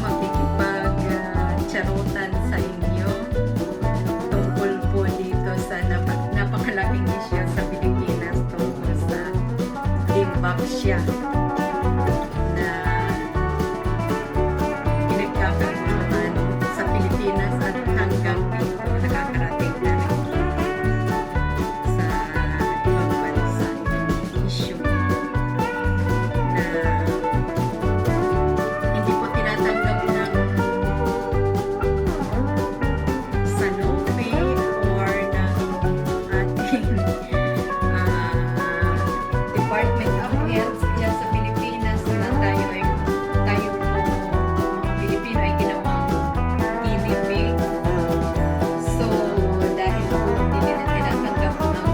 makikipag-charutan sa inyo tungkol po dito sa napakalaking isyu sa Pilipinas tungkol sa Dengvaxia na pinagkakaguluhan sa Pilipinas at hanggang dito nakakarating na rin sa ibang bansa yung isyu na hindi po tinatanggap ng Sanofi or ng ating Department of Health dyan sa Pilipinas na tayo po mga Pilipino ay ginawang inibig. So dahil po hindi nila tinatanggap ng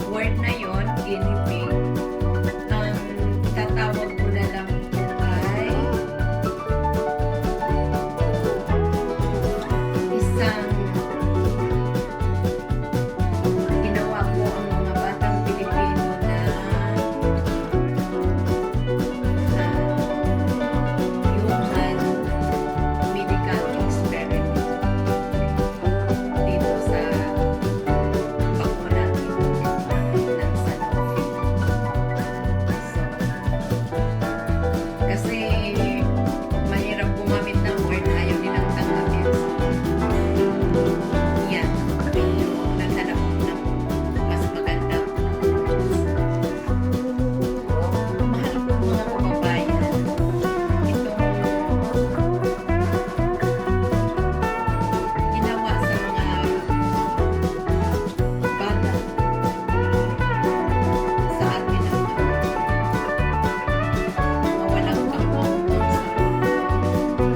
word na yon, inibig, ang itatawag ko na lang po ay isang ginawa po ang mga batang Pilipino na human medical experiment dito sa bakuna ng Sanofi. Kasi mahirap gumamit ng word na ayaw nilang tanggapin. Yan, naghanap ng mas magandang mahal ko mga kababayan. Itong ginawa sa mga bata sa atin ang mawalang pangong sa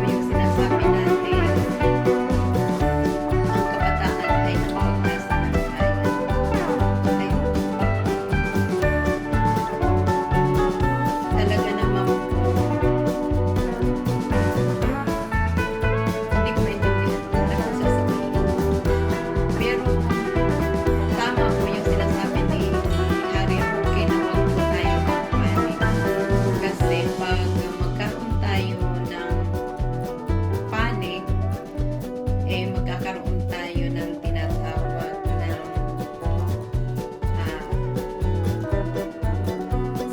yung sinasabi natin ang kabataan ay nakakasa ng kaya ay talaga naman po hindi ko maintindihan kung ano sasabihin. Pero tama po yung sinasabi ni Harry Roque na huwag po tayo mag-panic. Kasi pag magkaroon tayo ng panic, magkakaroon tayo ng tinatawag na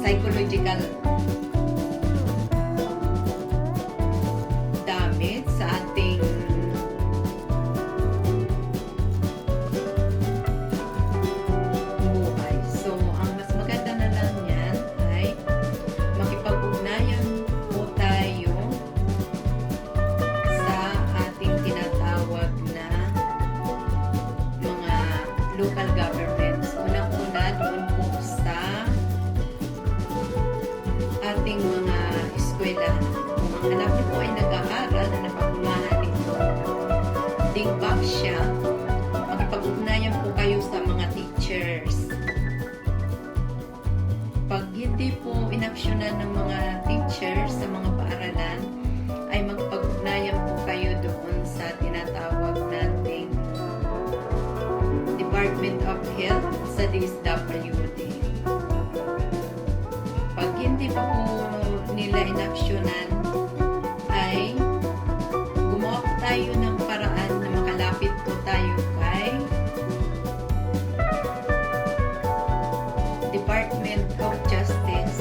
psychological damage sa ating buhay. So, ang mas maganda na lang yan ay makipag-ugnayan po tayo sa ating tinatawag na mga local governments. Unang-una doon po sa ating mga eskwelahan. Kung ang anak niyo po ay nag-aaral na napagunahan nito Dengvaxia, makipag-ugnayan po kayo sa mga teachers. Pag hindi po inaksyonan ng mga teachers sa mga paaralan, ay magpag-ugnayan po kayo doon sa tinatawag nating Department of Health sa DSWD. Pag hindi pa po nila inaksyonan, ay gumawa po tayo ng paraan na makalapit po tayo kay Department of Justice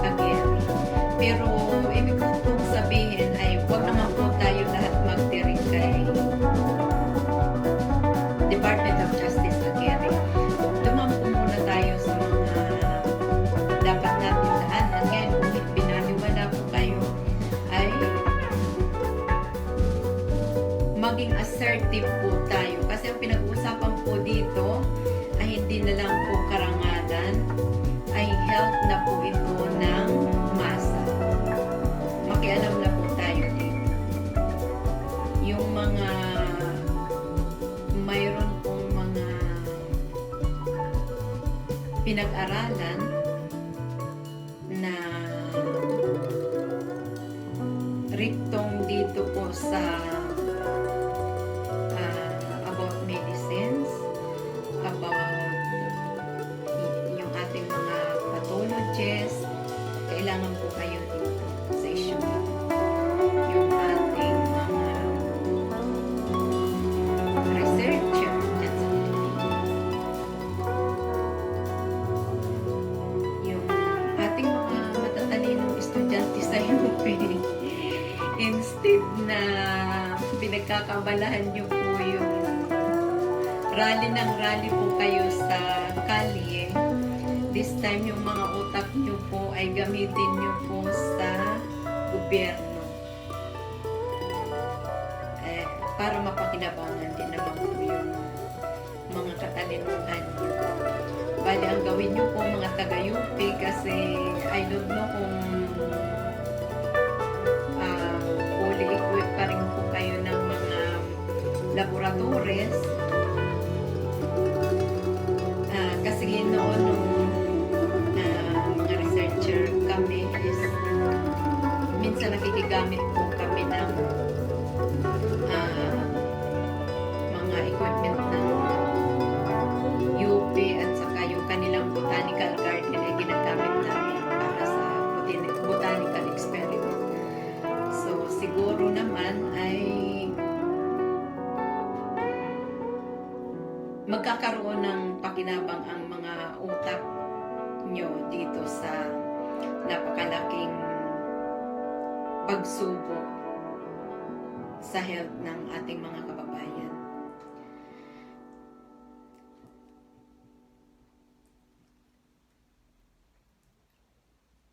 again. Pero ibig ko pong sabihin ay huwag naman po tayo lahat magtiring kay Department of Justice again. Duman po muna tayo sa mga dapat natin daanan. Ngayon, kung binaliwala po kayo, ay maging assertive po tayo. Kasi ang pinag-uusapan po dito ay hindi na lang po karangalan, ay health na po ito ng masa. Makialam na po tayo dito. Yung mga mayroon pong mga pinag-aralan na riktong dito po sa about medicines, about yung ating mga kailangan po kayo dito sa issue. Yung ating mga researcher dyan sa Pilipinas. Yung ating mga matatalinong estudyante sa UP. Instead na pinagkakabalahan nyo po yung rally ng rally po kayo sa kalye, this time yung mga utak nyo po ay gamitin nyo po sa gobyerno. Para mapakinabangan din naman po yung mga katalinuhan nyo. Bali, ang gawin nyo po mga taga-UP kasi I don't know kung fully equipped pa rin po kayo ng mga laboratories. Kasi noon nung mga researcher kami is minsan nakikigamit po kami ng mga equipment ng UP at saka yung kanilang botanical garden ay ginagamit namin para sa botanical experiment. So siguro naman ay magkakaroon ng pakinabang ang mga utak nyo dito sa napakalaking pagsubok sa health ng ating mga kababayan.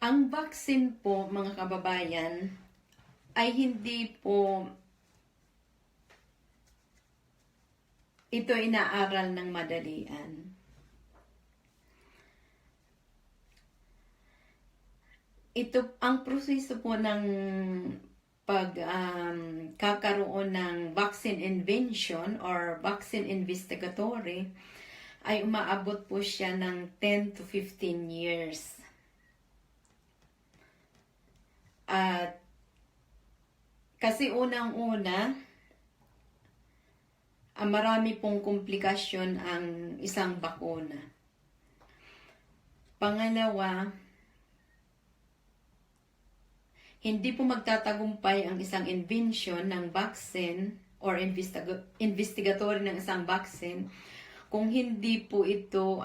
Ang vaccine po, mga kababayan, ay hindi po ito inaaral ng madalian. Ito, ang proseso po ng kakaroon ng vaccine invention or vaccine investigatory ay umaabot po siya ng 10 to 15 years. At kasi unang-una, marami pong komplikasyon ang isang bakuna. Pangalawa, hindi po magtatagumpay ang isang invention ng vaccine or investigatory ng isang vaccine kung hindi po ito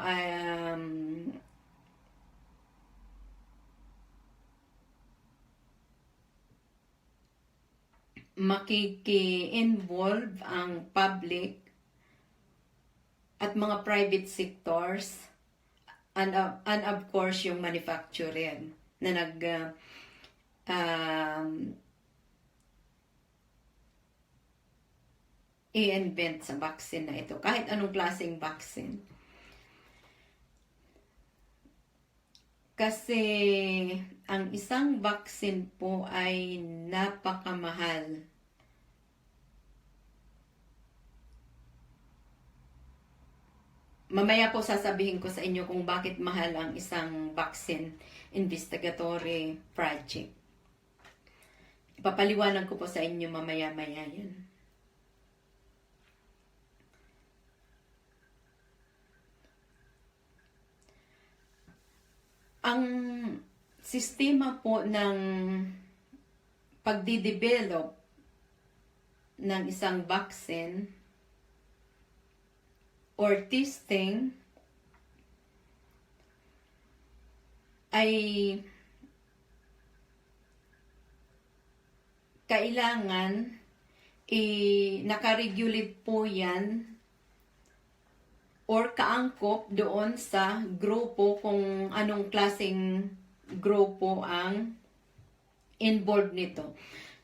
makiki-involve ang public at mga private sectors and of course yung manufacturer na i-invent sa vaccine na ito, kahit anong klaseng vaccine. Kasi ang isang vaccine po ay napakamahal. Mamaya po sasabihin ko sa inyo kung bakit mahal ang isang vaccine investigatory project. Ipapaliwanag ko po sa inyo mamaya-maya yun. Ang sistema po ng pagdidevelop ng isang vaccine or testing ay kailangan nakaregulate po yan or kaangkop doon sa grupo kung anong klaseng grupo ang involved nito.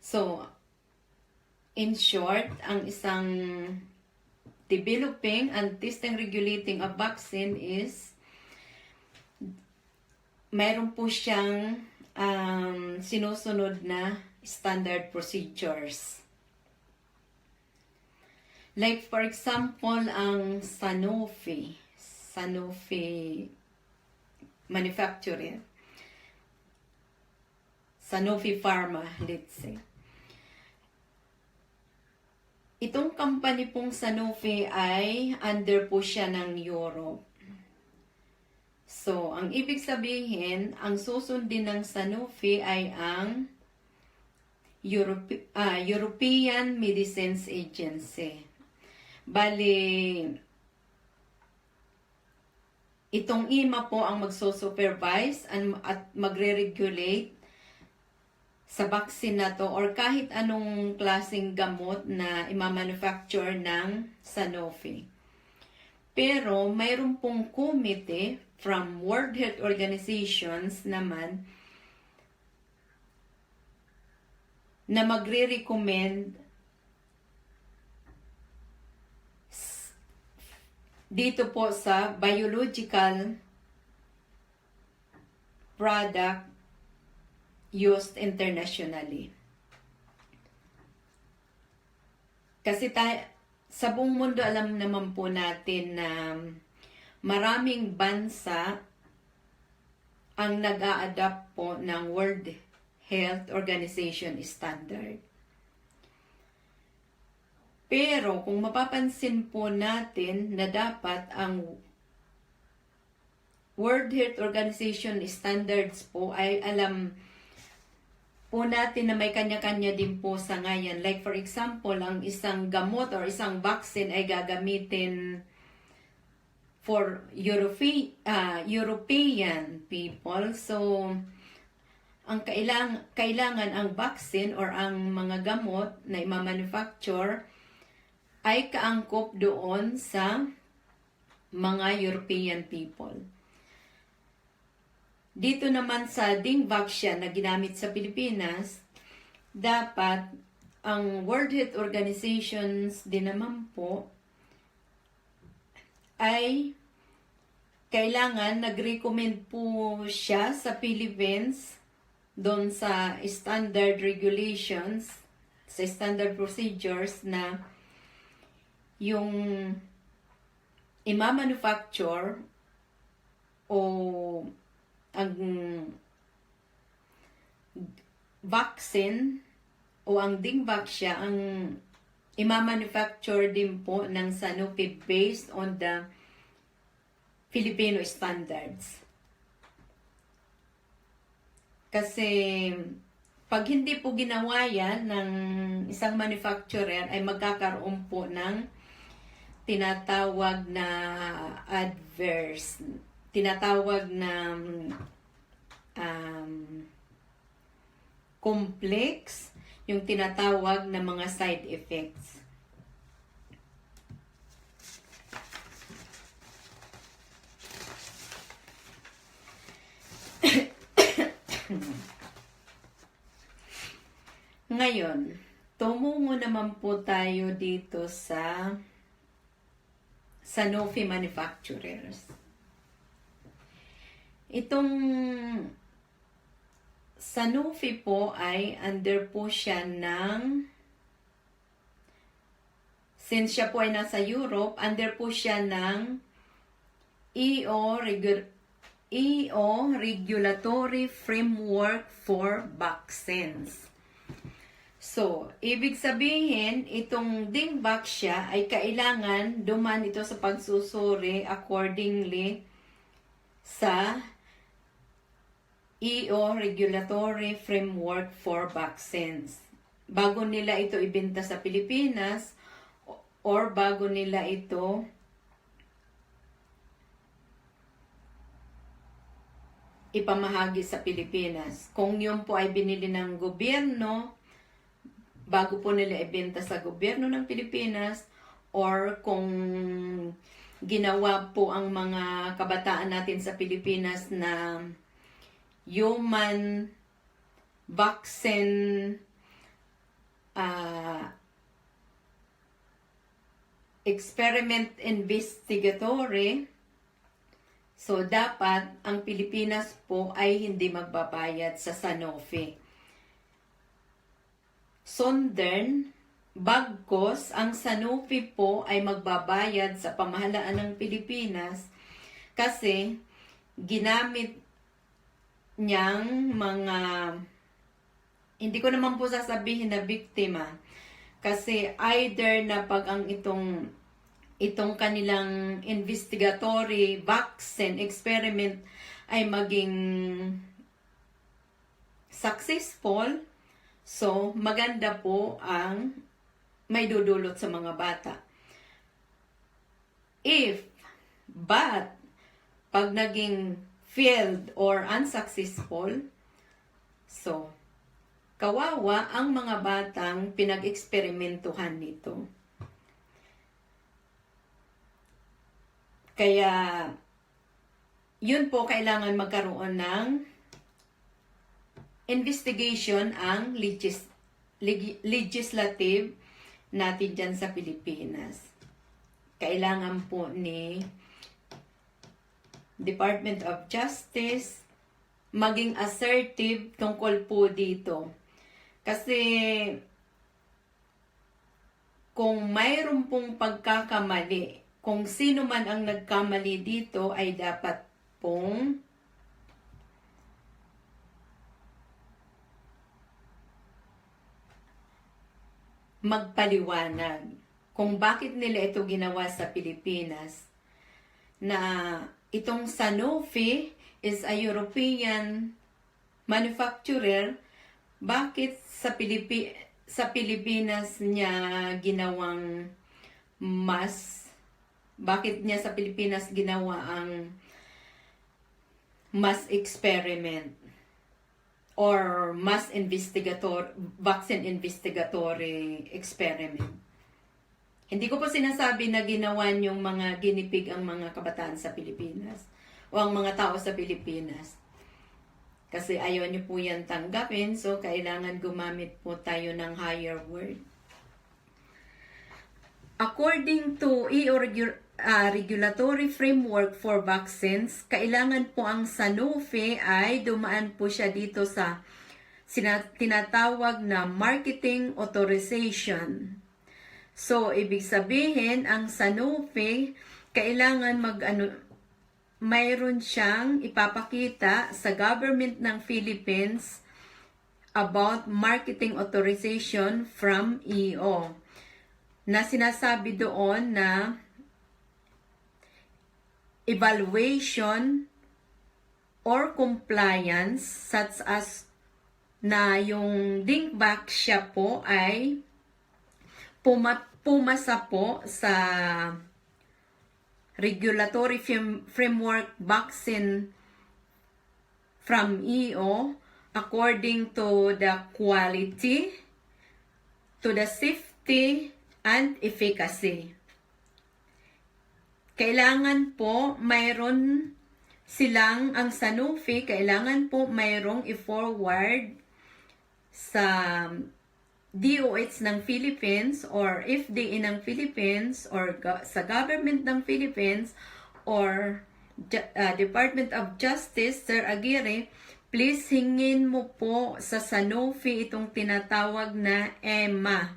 So, in short, ang isang developing and testing regulating a vaccine is mayroon po siyang sinusunod na standard procedures. Like for example, ang Sanofi manufacturer, Sanofi Pharma, let's say. Itong company pong Sanofi ay under po siya ng Europe. So, ang ibig sabihin, ang susundin ng Sanofi ay ang European Medicines Agency. Bali, itong EMA po ang magso-supervise at magre-regulate sa vaccine na to or kahit anong klaseng gamot na imamanufacture ng Sanofi. Pero mayroon pong committee from World Health Organizations naman na magre-recommend dito po sa biological product used internationally. Kasi sa buong mundo alam naman po natin na maraming bansa ang nag-a-adapt po ng World Health Organization standard. Pero kung mapapansin po natin na dapat ang World Health Organization standards po ay alam po natin na may kanya-kanya din po sa ngayon. Like for example, ang isang gamot or isang vaccine ay gagamitin for European people. So, ang kailangan ang vaccine or ang mga gamot na imamanufacture ay kaangkop doon sa mga European people. Dito naman sa Dengvaxia na ginamit sa Pilipinas, dapat ang World Health Organizations din naman po ay kailangan nag-recommend po siya sa Philippines doon sa standard regulations, sa standard procedures na yung ima-manufacture o ang vaccine o ang Dengvaxia ang ima-manufacture din po ng Sanofi based on the Filipino standards. Kasi pag hindi po ginawa yan ng isang manufacturer ay magkakaroon po ng tinatawag na complex, yung tinatawag na mga side effects. Ngayon, tumungo naman po tayo dito sa Sanofi manufacturers. Itong Sanofi po ay under po siya ng, since siya po ay nasa Europe, under po siya ng EU Regulatory Framework for Vaccines. So, ibig sabihin, itong Dengvaxia ay kailangan duman ito sa pagsusuri accordingly sa EU Regulatory Framework for Vaccines. Bago nila ito ibenta sa Pilipinas or bago nila ito ipamahagi sa Pilipinas. Kung yun po ay binili ng gobyerno, bago po nila ibenta sa gobyerno ng Pilipinas, or kung ginawa po ang mga kabataan natin sa Pilipinas na human vaccine experiment investigatory, so dapat ang Pilipinas po ay hindi magbabayad sa Sanofi. Sondern, bagkos ang Sanofi po ay magbabayad sa pamahalaan ng Pilipinas kasi ginamit niyang mga, hindi ko naman po sasabihin na biktima, kasi either na pag ang itong itong kanilang investigatory vaccine experiment ay maging successful. So, maganda po ang may dudulot sa mga bata. But, pag naging failed or unsuccessful, so, kawawa ang mga batang pinag-eksperimentuhan nito. Kaya, yun po kailangan magkaroon ng investigation ang legislative natin dyan sa Pilipinas. Kailangan po ni Department of Justice maging assertive tungkol po dito. Kasi kung mayroon pong pagkakamali, kung sino man ang nagkamali dito ay dapat pong magpaliwanag kung bakit nila ito ginawa sa Pilipinas. Na itong Sanofi is a European manufacturer, bakit sa Pilipinas niya ginawang bakit niya sa Pilipinas ginawa ang mass experiment or vaccine investigatory experiment. Hindi ko po sinasabi na ginawa yung mga ginipig ang mga kabataan sa Pilipinas o ang mga tao sa Pilipinas. Kasi ayaw niyo po yan tanggapin, so kailangan gumamit po tayo ng higher word. According to EU regulatory framework for vaccines, kailangan po ang Sanofi ay dumaan po siya dito sa tinatawag na marketing authorization. So, ibig sabihin, ang Sanofi, kailangan mayroon siyang ipapakita sa government ng Philippines about marketing authorization from EU. Na sinasabi doon na evaluation or compliance such as na yung Dengvaxia po ay pumasa po sa regulatory framework vaccine from EU according to the quality, to the safety, and efficacy. Kailangan po mayroon silang, ang Sanofi, kailangan po mayroong i-forward sa DOH ng Philippines or FDA ng Philippines or sa government ng Philippines or Department of Justice, Sir Aguirre, please hingin mo po sa Sanofi itong tinatawag na EMA,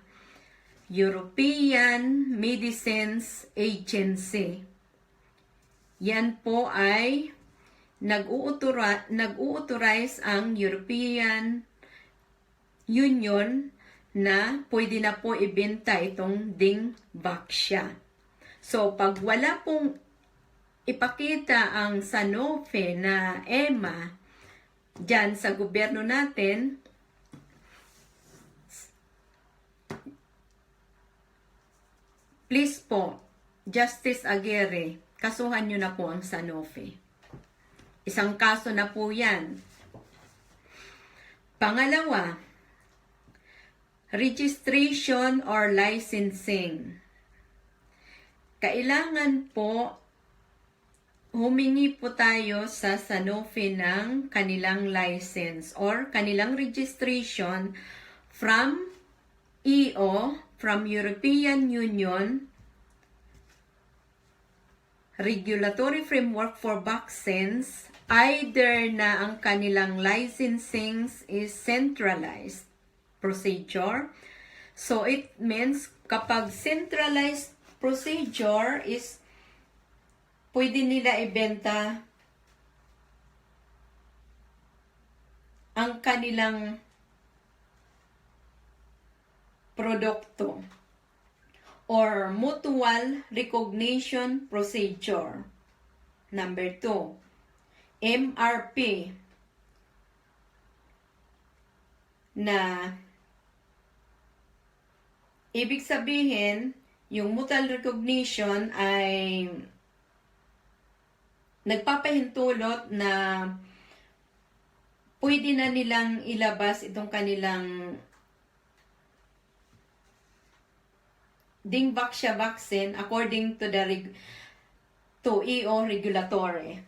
European Medicines Agency. Yan po ay nag-authorize ang European Union na pwede na po ibenta itong Dengvaxia. So, pag wala pong ipakita ang Sanofi na EMA dyan sa gobyerno natin, please po, Justice Aguirre, kasuhan nyo na po ang Sanofi. Isang kaso na po yan. Pangalawa, registration or licensing. Kailangan po humingi po tayo sa Sanofi ng kanilang license or kanilang registration from EU, from European Union, regulatory framework for vaccines, either na ang kanilang licensing is centralized procedure. So, it means kapag centralized procedure is pwede nila ibenta ang kanilang produkto or mutual recognition procedure. Number 2, MRP, na ibig sabihin, yung mutual recognition ay nagpapahintulot na pwede na nilang ilabas itong kanilang Dengvaxia vaccine according to the EU regulatory.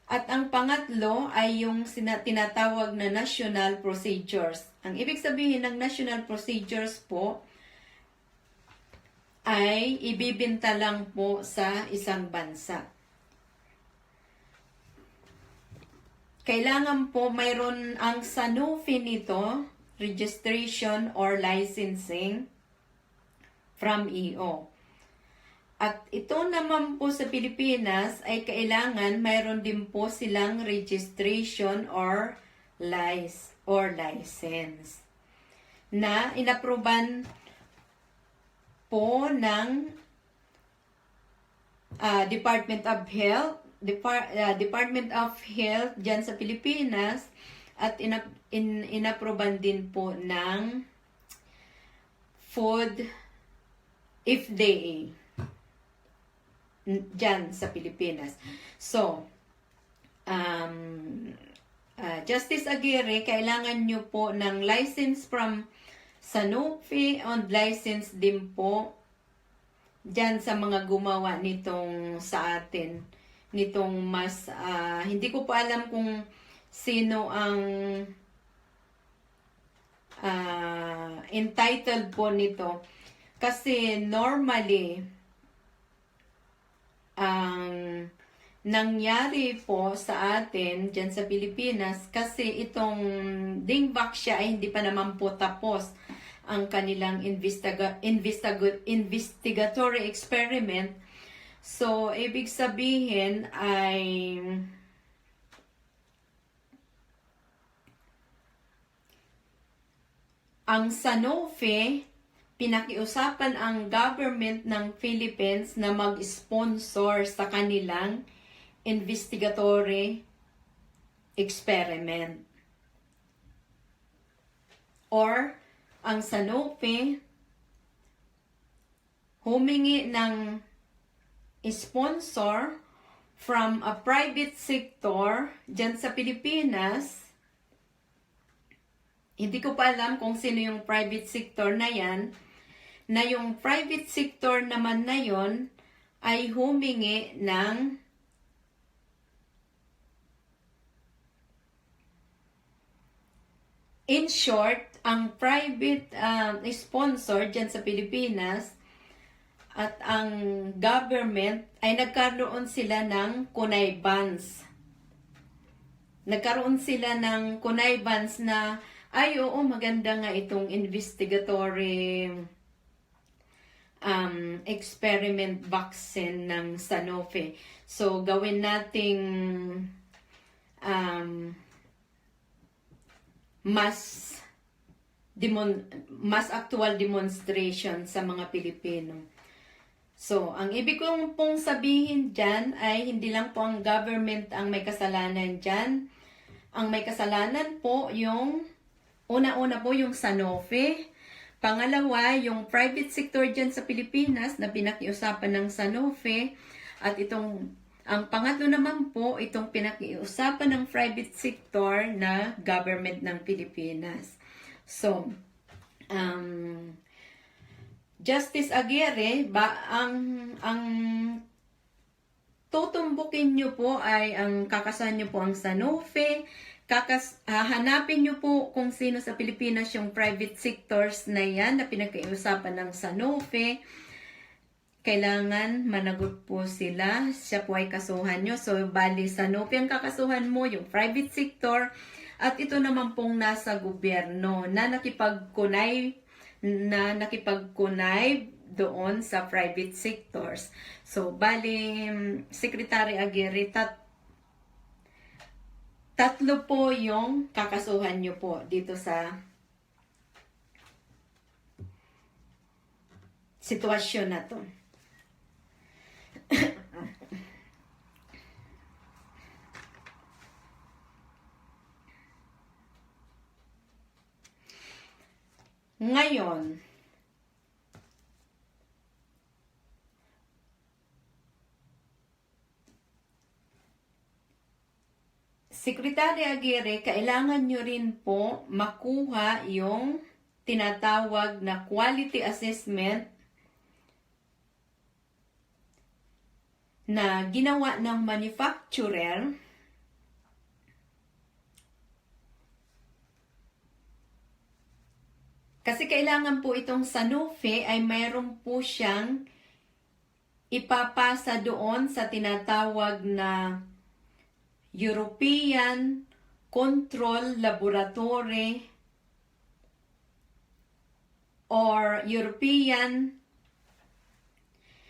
At ang pangatlo ay yung tinatawag na national procedures. Ang ibig sabihin ng national procedures po ay ibibinta lang po sa isang bansa. Kailangan po mayroon ang Sanofi nito, registration or licensing from EU. At ito naman po sa Pilipinas ay kailangan mayroon din po silang registration or license na inaproban po ng Department of Health dyan sa Pilipinas at inaproban din po ng Food FDA dyan sa Pilipinas. So, Justice Aguirre, kailangan nyo po ng license from Sanofi and license din po dyan sa mga gumawa nitong sa atin. Nitong mas, hindi ko pa alam kung sino ang entitled po nito. Kasi normally, ang nangyari po sa atin dyan sa Pilipinas, kasi itong Dengvaxia ay hindi pa naman po tapos ang kanilang investigatory experiment. So, ibig sabihin ay ang Sanofi, pinakiusapan ang government ng Philippines na mag-sponsor sa kanilang investigatory experiment. Or, ang Sanofi humingi ng sponsor from a private sector dyan sa Pilipinas. Hindi ko pa alam kung sino yung private sector na yan, na yung private sector naman na yon ay humingi ng in short, ang private sponsor dyan sa Pilipinas at ang government ay nagkaroon sila ng connivance. Nagkaroon sila ng connivance na ay, oo, maganda nga itong investigatory experiment vaccine ng Sanofi. So, gawin nating mas actual demonstration sa mga Pilipino. So, ang ibig kong pong sabihin dyan ay hindi lang po ang government ang may kasalanan dyan. Ang may kasalanan po yung una-una po yung Sanofi. Pangalawa, yung private sector dyan sa Pilipinas na pinakiusapan ng Sanofi. At ang pangatlo naman po, itong pinakiusapan ng private sector na government ng Pilipinas. So, Justice Aguirre, ang tutumbukin nyo po ay kakasahan nyo po ang Sanofi. Hanapin nyo po kung sino sa Pilipinas yung private sectors na yan na pinag-iusapan ng Sanofi. Kailangan managot po sila. Siya po ay kasuhan nyo. So, bali Sanofi ang kakasuhan mo, yung private sector. At ito naman pong nasa gobyerno na nakipag-connive doon sa private sectors. So, bali, Secretary Aguirre, tatlo po yung kakasuhan nyo po dito sa sitwasyon na to. Ngayon, Secretary Aguirre, kailangan nyo rin po makuha yung tinatawag na quality assessment na ginawa ng manufacturer kasi kailangan po itong Sanofi ay mayroon po siyang ipapasa doon sa tinatawag na European Control Laboratory or European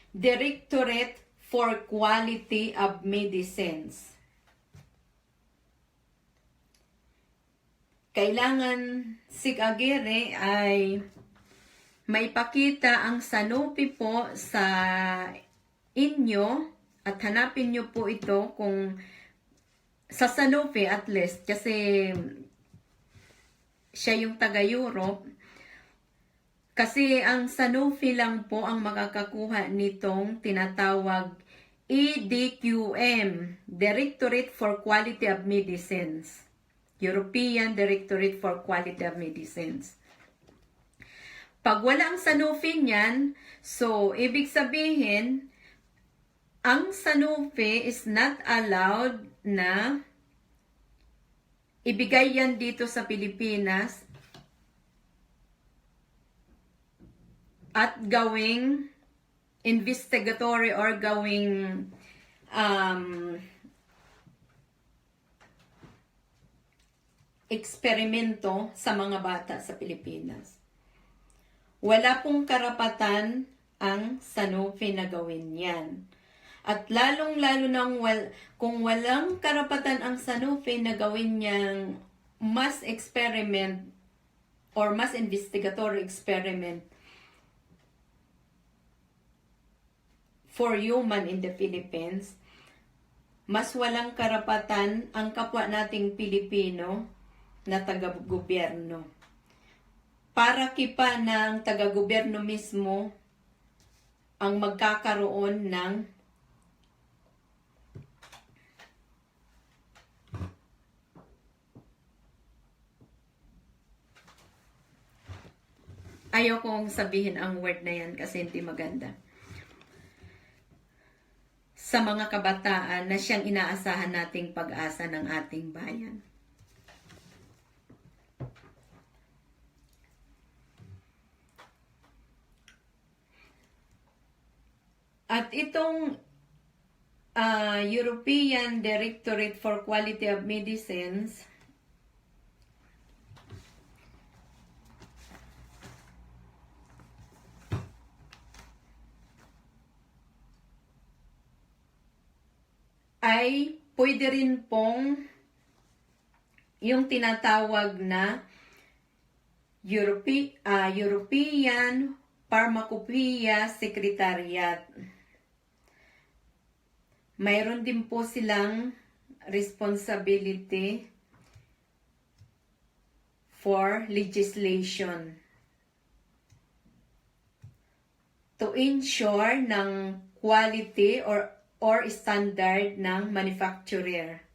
Directorate for Quality of Medicines. Kailangan Sec.Garin ay maipakita ang Sanofi po sa inyo at hanapin nyo po ito kung sa Sanofi at least kasi siya yung taga-Europe. Kasi ang Sanofi lang po ang makakakuha nitong tinatawag EDQM, Directorate for Quality of Medicines. European Directorate for Quality of Medicines. Pag wala ang Sanofi niyan, so ibig sabihin, ang Sanofi is not allowed na ibigay yan dito sa Pilipinas at gawing investigatory or gawing eksperimento sa mga bata sa Pilipinas. Wala pong karapatan ang Sanofi na gawin yan. At lalong-lalo nang kung walang karapatan ang Sanofi na gawin niyang mass experiment or mass investigatory experiment for human in the Philippines, mas walang karapatan ang kapwa nating Pilipino na taga-gobyerno. Para kipa ng taga-gobyerno mismo ang magkakaroon ng ayaw kong sabihin ang word na yan kasi hindi maganda. Sa mga kabataan na siyang inaasahan nating pag-asa ng ating bayan. At itong European Directorate for Quality of Medicines ay pwede rin pong yung tinatawag na European Pharmacopoeia Secretariat. Mayroon din po silang responsibility for legislation to ensure ng quality or standard ng manufacturer.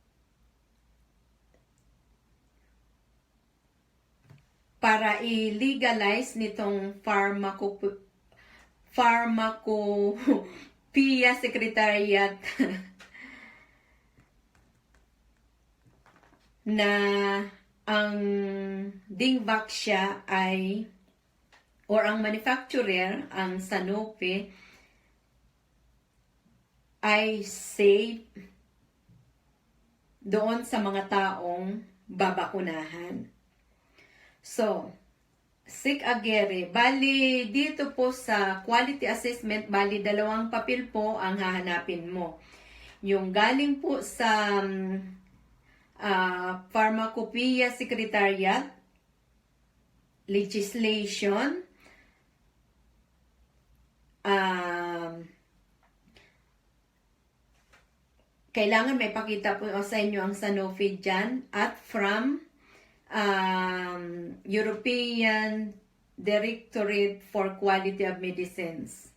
Para i-legalize nitong Pharmacopoeia Secretariat na ang Dengvaxia ay or ang manufacturer, ang Sanofi, ay safe doon sa mga taong babakunahan. So, Sec.Garin, bali dito po sa quality assessment, bali dalawang papel po ang hahanapin mo. Yung galing po sa Pharmacopoeia Secretariat, legislation, kailangan may pakita po sa inyo ang Sanofi dyan, at from European Directorate for Quality of Medicines.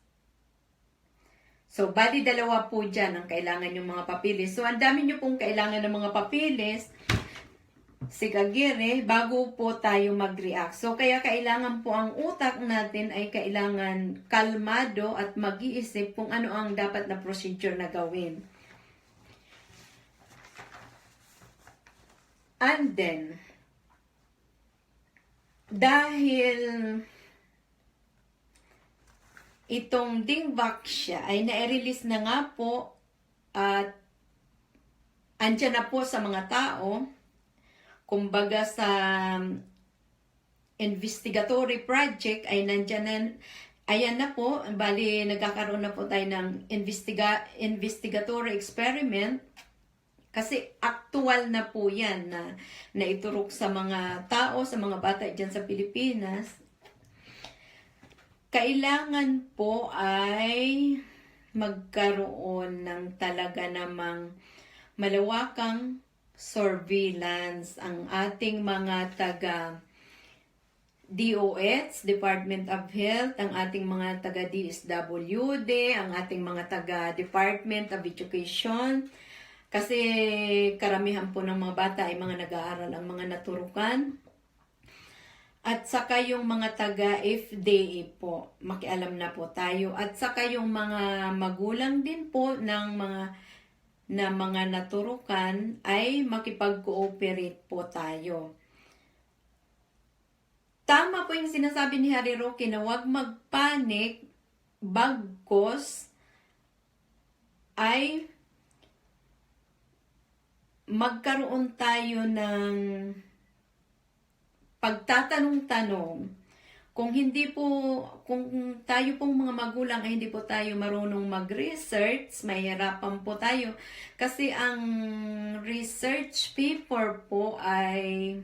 So, bali dalawa po dyan ang kailangan yung mga papilis. So, ang dami nyo pong kailangan ng mga papilis, Sec.Garin, bago po tayo mag-react. So, kaya kailangan po ang utak natin ay kailangan kalmado at mag-iisip kung ano ang dapat na procedure na gawin. And then, dahil itong Dengvaxia ay na-release na nga po at andyan na po sa mga tao, kumbaga sa investigatory project ay nandyan na, ayan na po, bali nagkakaroon na po tayo ng investigatory experiment kasi actual na po yan na naiturok sa mga tao, sa mga bata dyan sa Pilipinas. Kailangan po ay magkaroon ng talaga namang malawakang surveillance ang ating mga taga DOH, Department of Health, ang ating mga taga DSWD, ang ating mga taga Department of Education, kasi karamihan po ng mga bata ay mga nag-aaral ang mga naturukan. At saka yung mga taga FDA po, makialam na po tayo. At saka yung mga magulang din po ng mga naturukan ay makipag-cooperate po tayo. Tama po yung sinasabi ni Harry Roque na huwag magpanik, bagkos ay magkaroon tayo ng pagtatanong-tanong. Kung tayo pong mga magulang ay hindi po tayo marunong mag-research, mahirapan po tayo. Kasi ang research paper po ay,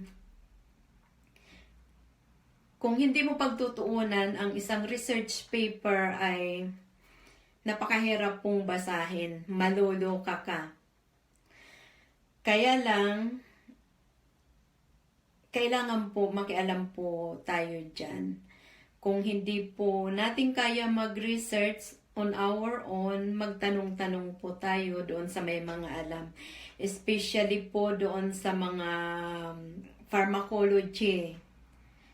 kung hindi mo pagtutuunan, ang isang research paper ay napakahirap pong basahin. Maluluka ka. Kaya lang, kailangan po makialam po tayo dyan. Kung hindi po natin kaya mag-research on our own, magtanong-tanong po tayo doon sa may mga alam. Especially po doon sa mga pharmacology,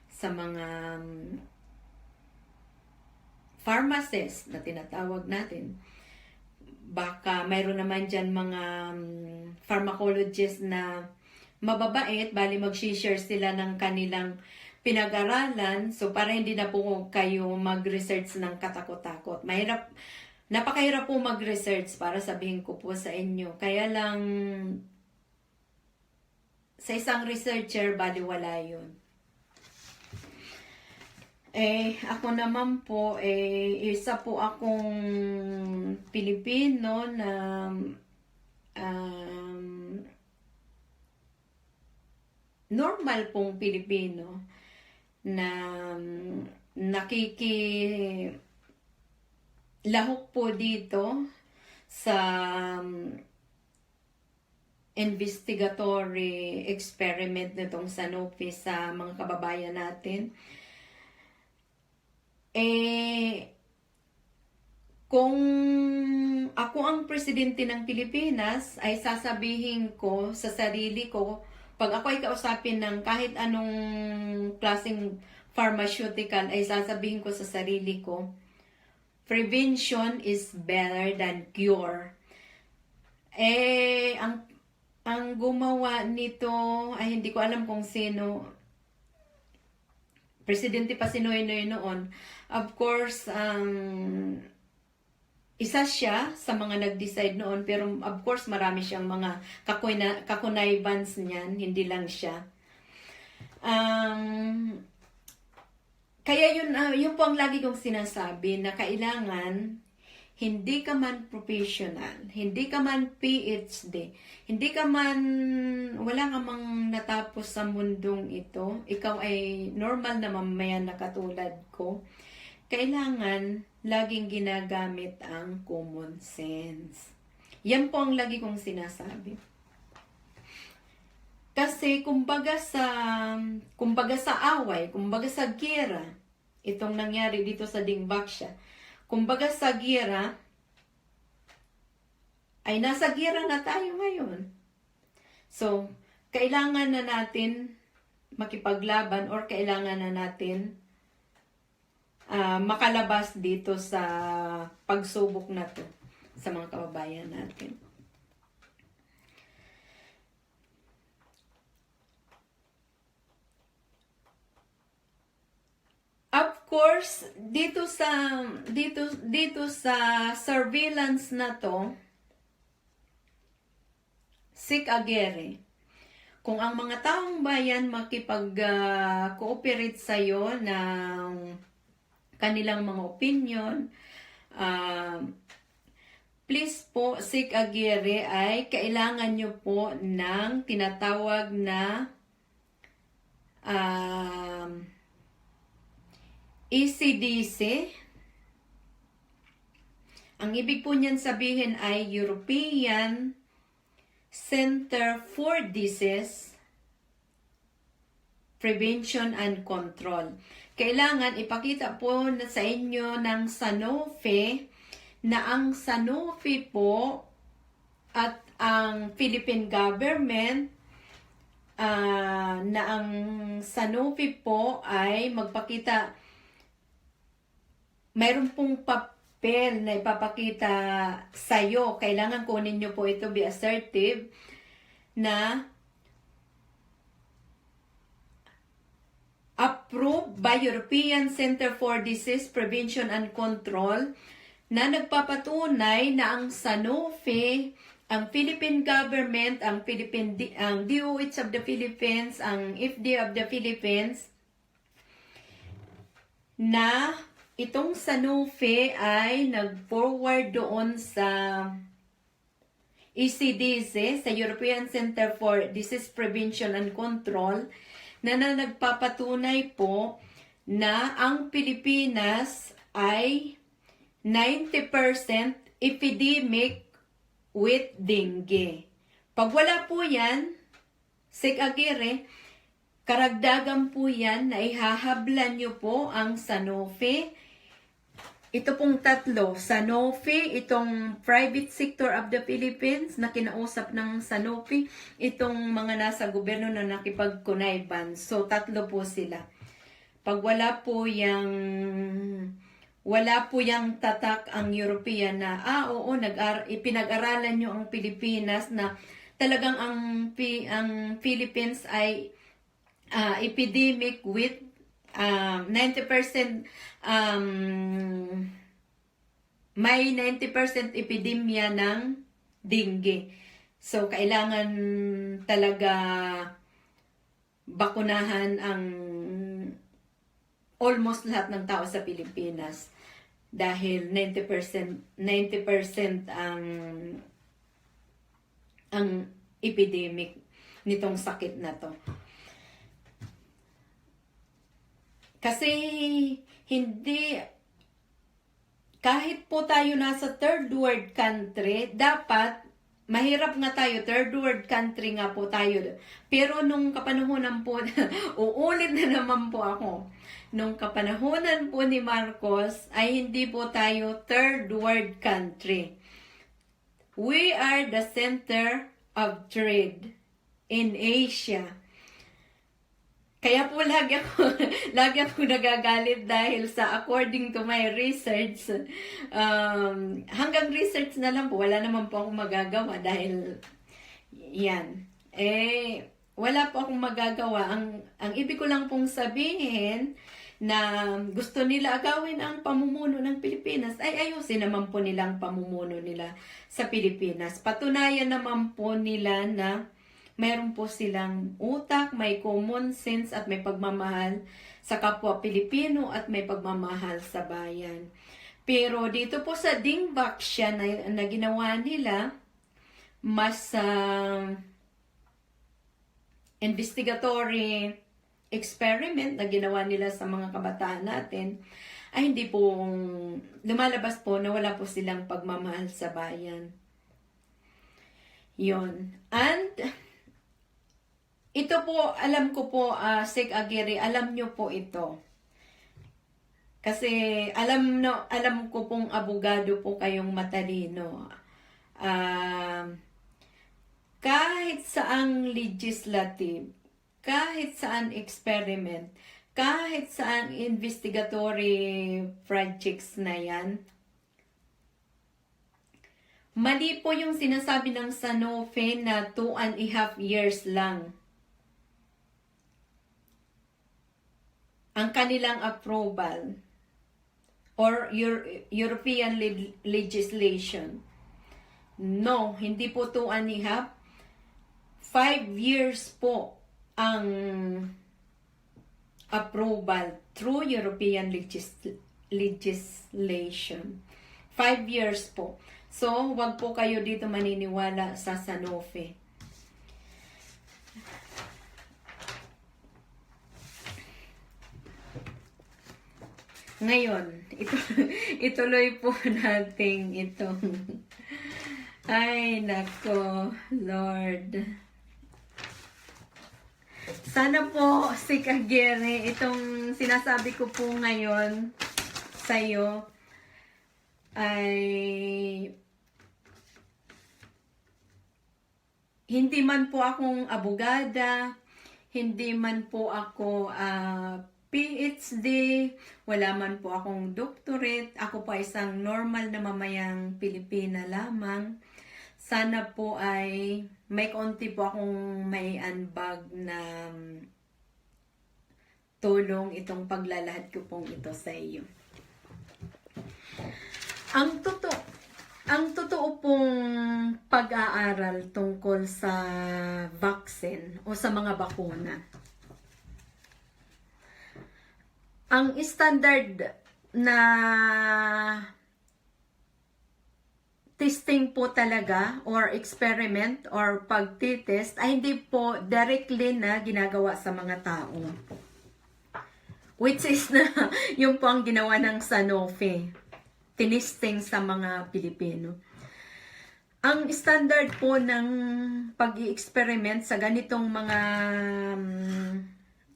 sa mga pharmacists na tinatawag natin. Baka mayroon naman dyan mga pharmacologists na mababait, bali mag-share sila ng kanilang pinag-aralan, so para hindi na po kayo mag-research ng katakot-takot. Napakahirap po mag-research para sabihin ko po sa inyo. Kaya lang, sa isang researcher, bali wala yun. Ako naman po, isa po akong Pilipino na normal pong Pilipino na nakikilahok po dito sa investigatory experiment nitong Sanofi sa mga kababayan natin. Kung ako ang presidente ng Pilipinas, ay sasabihin ko sa sarili ko, pag ako ay kausapin ng kahit anong klaseng pharmaceutical, ay sasabihin ko sa sarili ko, prevention is better than cure. Ang gumawa nito, ay hindi ko alam kung sino, presidente pa si Noynoy noon. Of course, isa siya sa mga nag-decide noon, pero of course marami siyang mga kakunaybans niyan, hindi lang siya. Kaya yun po ang lagi kong sinasabi, na kailangan hindi ka man professional, hindi ka man PhD, hindi ka man, wala ka mang natapos sa mundong ito, ikaw ay normal na mamayan na katulad ko, kailangan laging ginagamit ang common sense. Yan po ang lagi kong sinasabi. Kasi kumbaga sa away, kumbaga sa gera, itong nangyari dito sa Dengvaxia, kumbaga sa gera, ay nasa gera na tayo ngayon. So, kailangan na natin makipaglaban or kailangan na natin makalabas dito sa pagsubok na to sa mga kababayan natin. Of course, dito sa surveillance na to, Sec.Garin, kung ang mga taong bayan makipag-cooperate sa'yo ng kanilang mga opinion, please po, Sec.Garin ay kailangan nyo po ng tinatawag na ECDC. Ang ibig po niyan sabihin ay European Center for Disease Prevention and Control. Kailangan ipakita po na sa inyo ng Sanofi na ang Sanofi po at ang Philippine government na ang Sanofi po ay magpakita, mayroon pong papel na ipapakita sa'yo. Kailangan kunin nyo po ito, be assertive, na approved by European Center for Disease Prevention and Control, na nagpapatunay na ang Sanofi, ang Philippine government, ang DOH of the Philippines, ang FDA of the Philippines, na itong Sanofi ay nag-forward doon sa ECDC, sa European Center for Disease Prevention and Control, na nagpapatunay po na ang Pilipinas ay 90% epidemic with dengue. Pag wala po yan, Sec.Garin, karagdagan po yan na ihahablan nyo po ang Sanofi. Ito pong tatlo, Sanofi, itong private sector of the Philippines na kinausap ng Sanofi, itong mga nasa gobyerno na nakipag-connivan. So, tatlo po sila. Pag wala po yung tatak ang European na, oo, ipinag-aralan nyo ang Pilipinas na talagang ang Philippines ay epidemic with 90% may 90% epidemya ng dengue. So, kailangan talaga bakunahan ang almost lahat ng tao sa Pilipinas dahil 90% ang epidemic nitong sakit na to. Kasi kahit po tayo nasa third world country, dapat mahirap nga tayo, third world country nga po tayo. Pero nung kapanahonan po, uulit na naman po ako, nung kapanahonan po ni Marcos, ay hindi po tayo third world country. We are the center of trade in Asia. Kaya po lagi ako nagagalit dahil sa according to my research, hanggang research na lang po, wala naman po akong magagawa dahil yan. Wala po akong magagawa. Ang ibig ko lang pong sabihin na gusto nila agawin ang pamumuno ng Pilipinas, ay ayusin naman po nilang pamumuno nila sa Pilipinas. Patunayan naman po nila na mayroon po silang utak, may common sense at may pagmamahal sa kapwa Pilipino at may pagmamahal sa bayan. Pero dito po sa Dengvaxia na ginawa nila, mas investigatory experiment na ginawa nila sa mga kabataan natin, ay hindi po lumalabas po na wala po silang pagmamahal sa bayan. Yon. And ito po, alam ko po, Sec.Garin, alam nyo po ito. Kasi alam ko pong abogado po kayong matalino. Kahit saang legislative, kahit saan experiment, kahit saan investigatory projects na yan, mali po yung sinasabi ng Sanofi na 2.5 years lang ang kanilang approval or European legislation. No, hindi po 2.5. 5 years po ang approval through European legislation. 5 years po. So, wag po kayo dito maniniwala sa Sanofi. Ngayon, ituloy po natin itong ay, nako, Lord. Sana po, Sec.Garin, itong sinasabi ko po ngayon sa'yo ay hindi man po akong abogada, hindi man po ako PhD, wala man po akong doctorate, ako po ay isang normal na mamayang Pilipina lamang. Sana po ay may konti po akong may anbag na tulong itong paglalahad ko pong ito sa iyo. Ang totoo pong pag-aaral tungkol sa vaccine o sa mga bakuna. Ang standard na testing po talaga or experiment or pagtitest ay hindi po directly na ginagawa sa mga tao. Which is na yung po ang ginawa ng Sanofi. Tinisting sa mga Pilipino. Ang standard po ng pag-i-experiment sa ganitong mga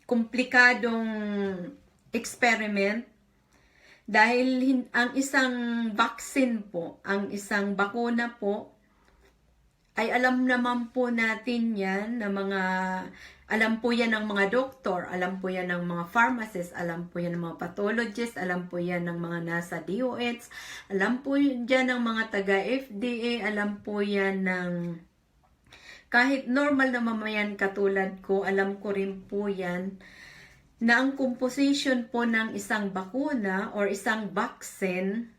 komplikadong experiment, dahil ang isang vaccine po, ang isang bakuna po, ay alam naman po natin yan na alam po yan ng mga doktor, alam po yan ng mga pharmacist, alam po yan ng mga pathologist, alam po yan ng mga nasa DOH, alam po yan ng mga taga-FDA, alam po yan ng kahit normal na mamayan katulad ko, alam ko rin po yan na ang composition po ng isang bakuna or isang vaccine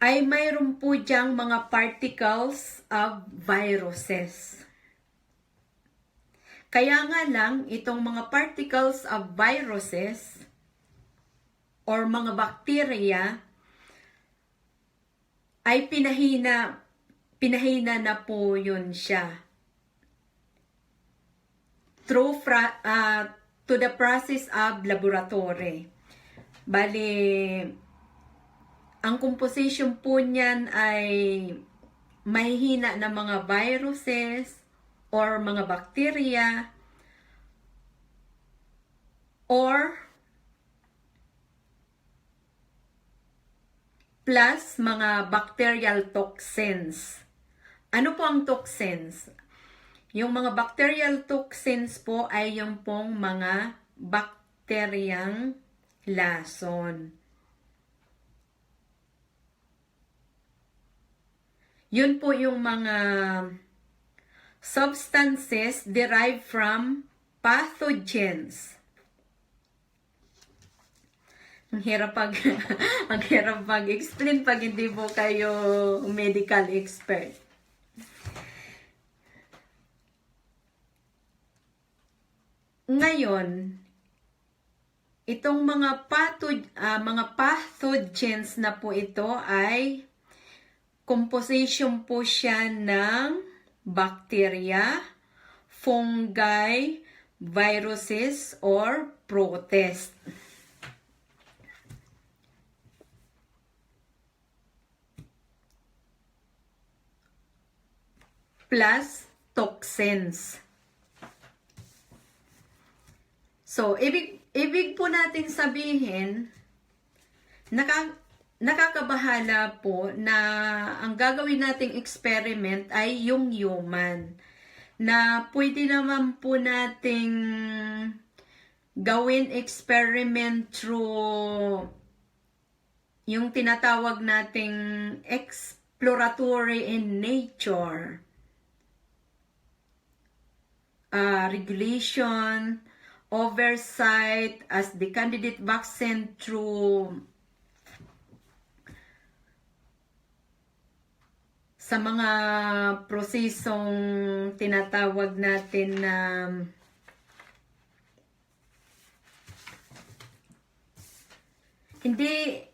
ay mayroon po diyang mga particles of viruses. Kaya nga lang, itong mga particles of viruses or mga bacteria ay pinahina na po yun siya. Through to the process of laboratory. Bali, ang composition po niyan ay mahihina na mga viruses or mga bacteria or plus mga bacterial toxins. Ano po ang toxins? Yung mga bacterial toxins po ay yung pong mga bakteryang lason. Yun po yung mga substances derived from pathogens. Ang hirap pag-explain pag hindi po kayo medical expert. Ngayon, itong mga pathogens na po ito ay composition po siya ng bacteria, fungi, viruses or protist. Plus toxins. So, ibig po natin sabihin, nakakabahala po na ang gagawin nating experiment ay yung human. Na pwede naman po nating gawin experiment through yung tinatawag nating exploratory in nature. Regulation, oversight as the candidate vaccine through sa mga prosesong tinatawag natin na hindi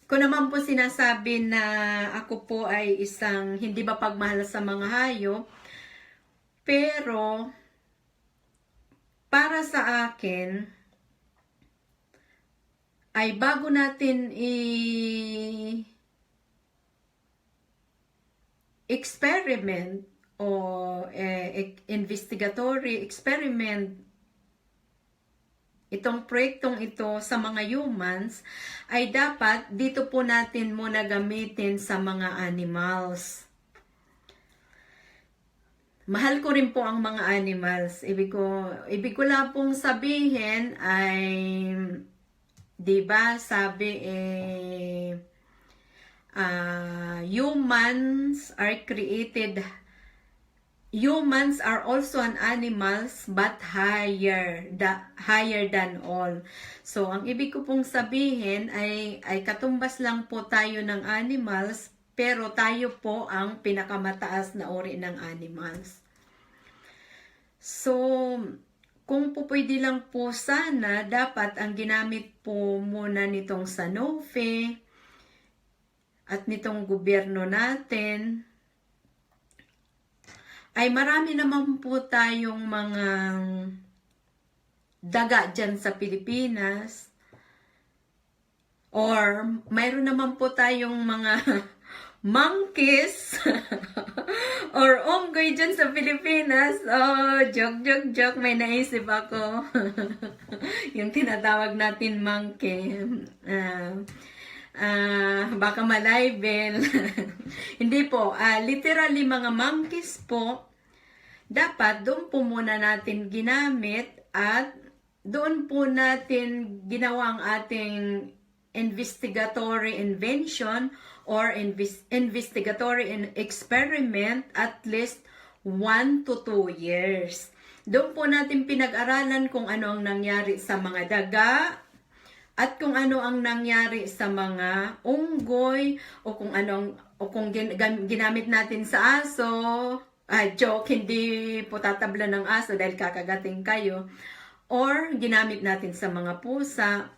ko naman po sinasabi na ako po ay isang hindi mapagmahal sa mga hayop, pero para sa akin, ay bago natin experiment o investigatory experiment itong proyektong ito sa mga humans, ay dapat dito po natin muna gamitin sa mga animals. Mahal ko rin po ang mga animals. Ibig ko lang pong sabihin ay, diba, sabi humans are also an animals but higher than all. So, ang ibig ko pong sabihin ay katumbas lang po tayo ng animals, pero tayo po ang pinakamataas na uri ng animals. So, kung po pwede lang po sana, dapat ang ginamit po muna nitong Sanofi at nitong gobyerno natin ay marami naman po tayong mga daga dyan sa Pilipinas, or mayroon naman po tayong mga monkeys or unggoy dyan sa Pilipinas. Oh, joke, may naisip ako. Yung tinatawag natin monkey. Baka malibel. Hindi po, literally mga monkeys po, dapat doon po muna natin ginamit at doon po natin ginawa ang ating investigatory invention or investigatory experiment at least 1 to 2 years. Doon po natin pinag-aralan kung ano ang nangyari sa mga daga at kung ano ang nangyari sa mga unggoy o kung ginamit natin sa aso. Joke, hindi po tatabla ng aso dahil kakagating kayo. Or ginamit natin sa mga pusa.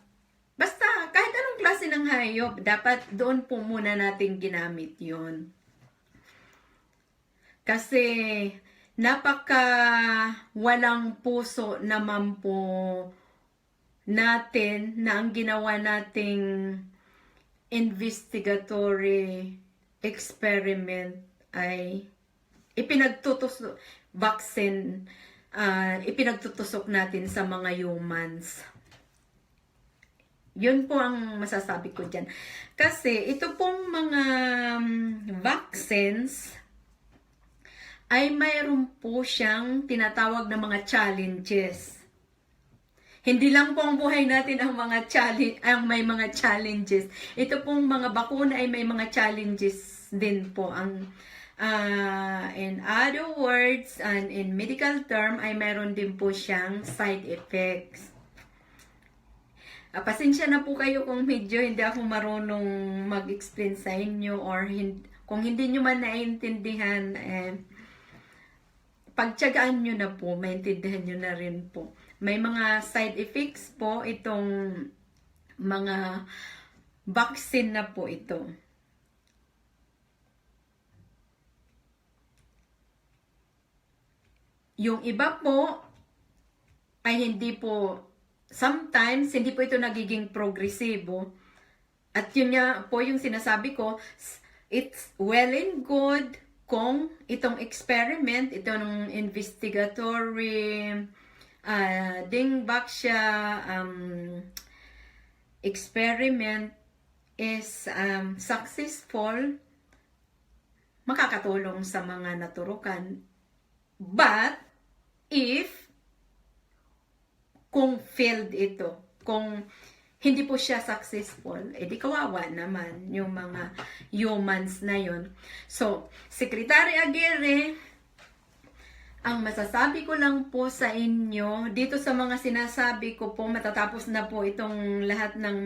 Basta, kahit anong klase ng hayop, dapat doon po muna natin ginamit yon. Kasi, napaka walang puso naman po natin na ang ginawa nating investigatory experiment ay ipinagtutusok natin sa mga humans. Yun po ang masasabi ko dyan. Kasi ito pong mga vaccines ay mayroon po siyang tinatawag na mga challenges. Hindi lang po ang buhay natin ang may mga challenges. Ito pong mga bakuna ay may mga challenges din po. In other words, and in medical term, ay mayroon din po siyang side effects. Pasensya na po kayo kung medyo hindi ako marunong mag-explain sa inyo, or kung hindi nyo man naiintindihan, pagtiyagaan nyo na po, maintindihan nyo na rin po. May mga side effects po itong mga vaccine na po ito. Yung iba po, ay hindi po, sometimes hindi po ito nagiging progresibo. At yun nga po yung sinasabi ko, it's well and good kung itong experiment, itong investigatory Dengvaxia experiment is successful, makakatulong sa mga naturukan. But, kung failed ito, kung hindi po siya successful, edi kawawa naman yung mga humans na yun. So, Secretary Aguirre, ang masasabi ko lang po sa inyo, dito sa mga sinasabi ko po, matatapos na po itong lahat ng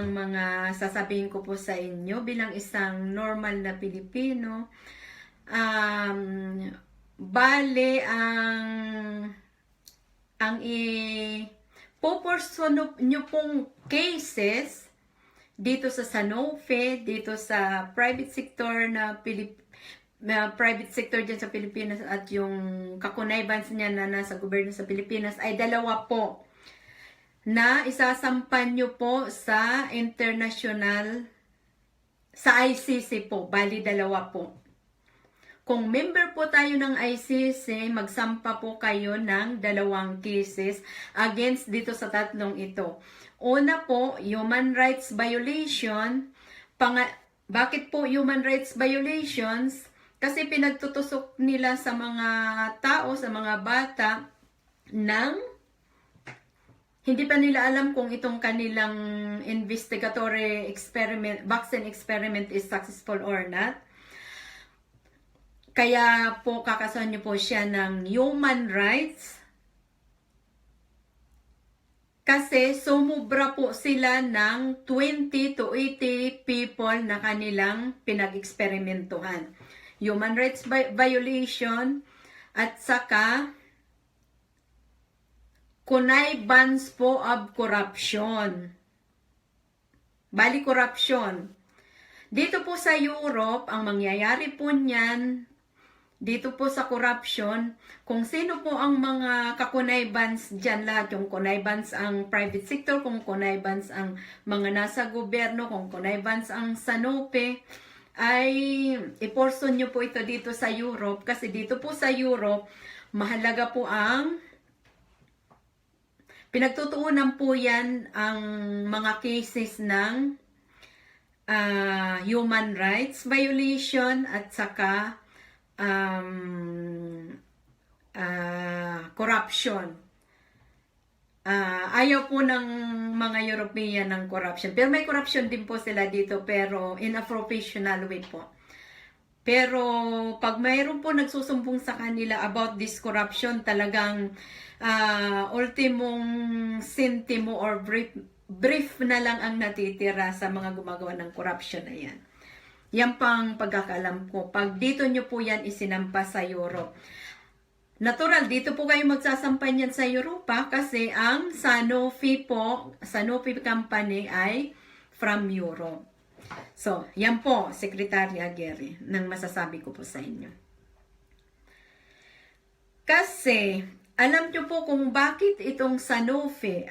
mga sasabihin ko po sa inyo bilang isang normal na Pilipino. Bale, ang puporso nyo pong cases dito sa Sanofi, dito sa private sector private sector dyan sa Pilipinas at yung kakunaybans niya na nasa gobyerno sa Pilipinas ay dalawa po na isasampan nyo po sa international, sa ICC po, bali dalawa po. Kung member po tayo ng ICC, magsampa po kayo ng dalawang cases against dito sa tatlong ito. Una po, human rights violation. Bakit po human rights violations? Kasi pinagtutusok nila sa mga tao, sa mga bata, ng hindi pa nila alam kung itong kanilang investigatory experiment, vaccine experiment is successful or not. Kaya po kakasuhan niyo po siya ng human rights. Kasi sumubra po sila ng 20 to 80 people na kanilang pinag-eksperimentuhan. Human rights violation at saka connivance po of corruption. Bali corruption. Dito po sa Europe, ang mangyayari po niyan, dito po sa corruption, kung sino po ang mga kakunaybans dyan lahat, yung kunaybans ang private sector, kung kunaybans ang mga nasa gobyerno, kung kunaybans ang Sanofi, ay iporso nyo po ito dito sa Europe. Kasi dito po sa Europe, mahalaga po ang pinagtutuunan po yan ang mga cases ng human rights violation at saka corruption. Ayaw po ng mga European ng corruption. Pero may corruption din po sila dito, pero in a professional way po. Pero pag mayroon po nagsusumbong sa kanila about this corruption, talagang ultimong sentimo or brief na lang ang natitira sa mga gumagawa ng corruption na yan. Yan pang pagkakalam ko. Pag dito nyo po yan isinampa sa Europe. Natural, dito po kayo magsasampay yan sa Europa kasi ang Sanofi po, Sanofi company ay from Europe. So, yan po, Secretary Aguirre, nang masasabi ko po sa inyo. Kasi, alam nyo po kung bakit itong Sanofi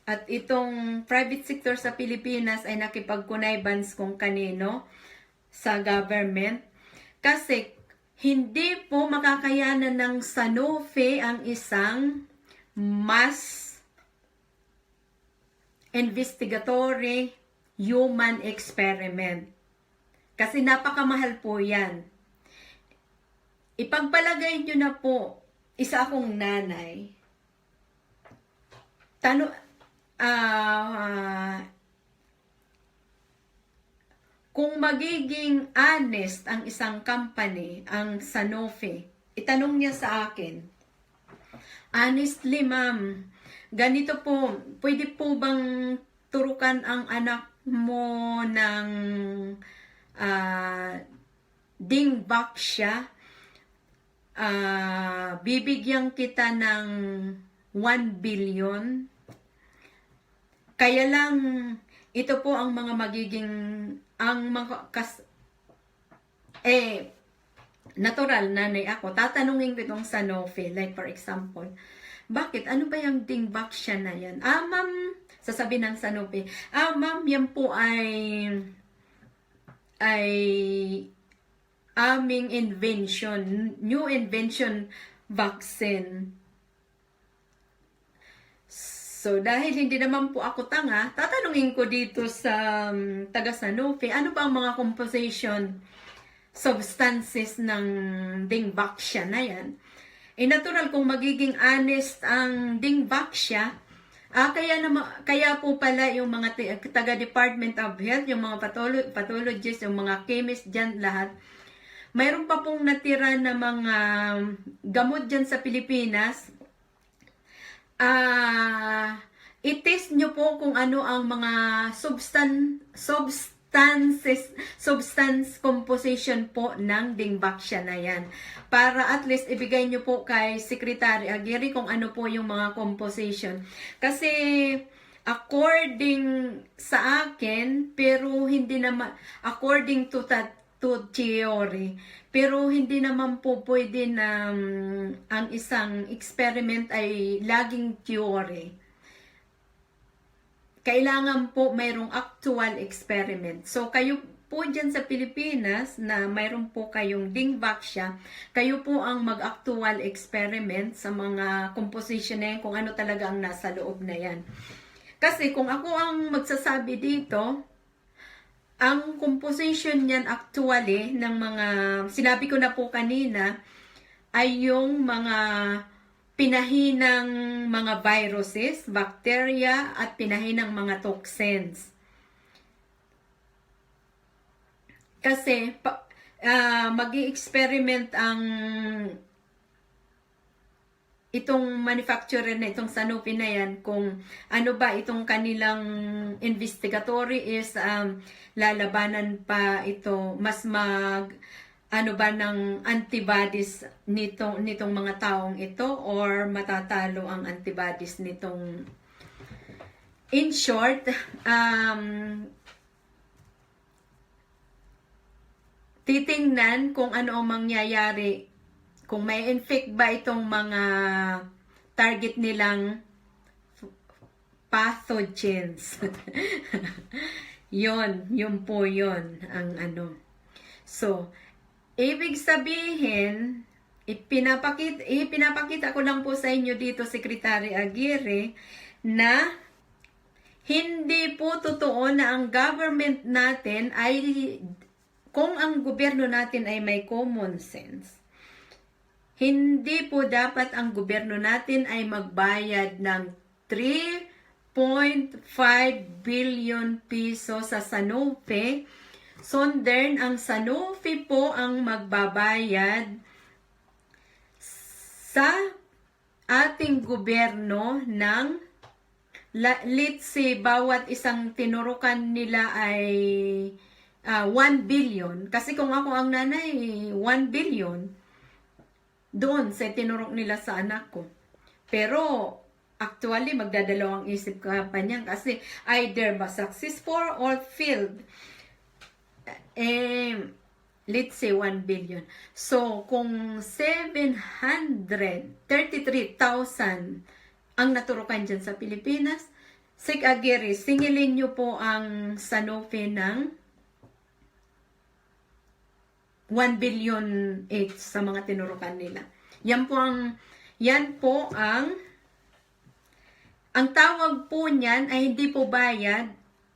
at itong private sector sa Pilipinas ay nakipag-conniveance kung kanino sa government. Kasi, hindi po makakayanan ng Sanofi ang isang mass investigatory human experiment. Kasi napakamahal po yan. Ipagpalagay nyo na po, isa akong nanay. Kung magiging honest ang isang company, ang Sanofi, itanong niya sa akin, honestly ma'am, ganito po, pwede po bang turukan ang anak mo ng Dengvaxia? Bibigyan kita ng 1 billion. Kaya lang, ito po ang mga magiging natural, nanay ako, tatanungin ko itong Sanofi, like for example, bakit? Ano ba yung Dengvaxia na yan? Ma'am, sasabihin ng Sanofi, ma'am, yan po ay aming invention, new invention vaccine. So, dahil hindi naman po ako tanga, tatanungin ko dito sa taga Sanofi, ano ba ang mga composition substances ng Dengvaxia na yan? Natural kung magiging honest ang Dengvaxia, kaya po pala yung mga taga Department of Health, yung mga pathologists, yung mga chemist dyan, lahat, mayroon pa pong natira na mga gamot dyan sa Pilipinas. I-test nyo po kung ano ang mga substance composition po ng Dengvaxia na yan. Para at least ibigay nyo po kay Secretary Aguirre kung ano po yung mga composition. Kasi according sa akin, pero hindi naman, according to theory, pero hindi naman po pwede na ang isang experiment ay laging theory. Kailangan po mayroong actual experiment. So, kayo po dyan sa Pilipinas na mayroon po kayong Dengvaxia, kayo po ang mag-actual experiment sa mga composition na yan, kung ano talaga ang nasa loob na yan. Kasi kung ako ang magsasabi dito, ang composition niyan actually ng mga, sinabi ko na po kanina, ay yung mga pinahinang mga viruses, bacteria, at pinahinang mga toxins. Kasi mag-i-experiment ang itong manufacturer na itong Sanofi na yan, kung ano ba itong kanilang investigatory is lalabanan pa ito, mas ano ba ng antibodies nitong mga taong ito, or matatalo ang antibodies nitong, in short, titingnan kung ano ang mangyayari, kung may infect ba itong mga target nilang pathogens. yun po yun ang ano. So, ibig sabihin, ipinapakita ko lang po sa inyo dito, Secretary Aguirre, na hindi po totoo na ang government natin ay, kung ang gobyerno natin ay may common sense, hindi po dapat ang gobyerno natin ay magbayad ng 3.5 billion piso sa Sanofi. So then, ang Sanofi po ang magbabayad sa ating gobyerno ng, let's say, bawat isang tinurukan nila ay 1 billion. Kasi kung ako ang nanay, 1 billion. Doon sa tinurok nila sa anak ko. Pero, actually, magdadalawang isip ka pa niyan kasi either ba successful or failed. Let's say 1 billion. So, kung 733,000 ang naturukan dyan sa Pilipinas, Sec.Garin, singilin nyo po ang Sanofi ng 1 billion each sa mga tinurukan nila. Yan po ang tawag po niyan ay hindi po bayad,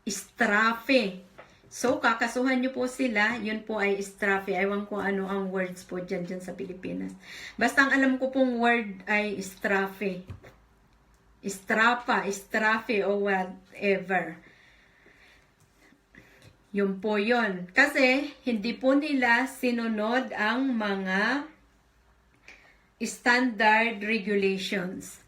estrafe. So, kakasuhan nyo po sila, yun po ay estrafe. Ewan ko ano ang words po dyan sa Pilipinas. Basta ang alam ko pong word ay estrafe. Estrapa, estrafe, o whatever. Yun po yun. Kasi, hindi po nila sinunod ang mga standard regulations.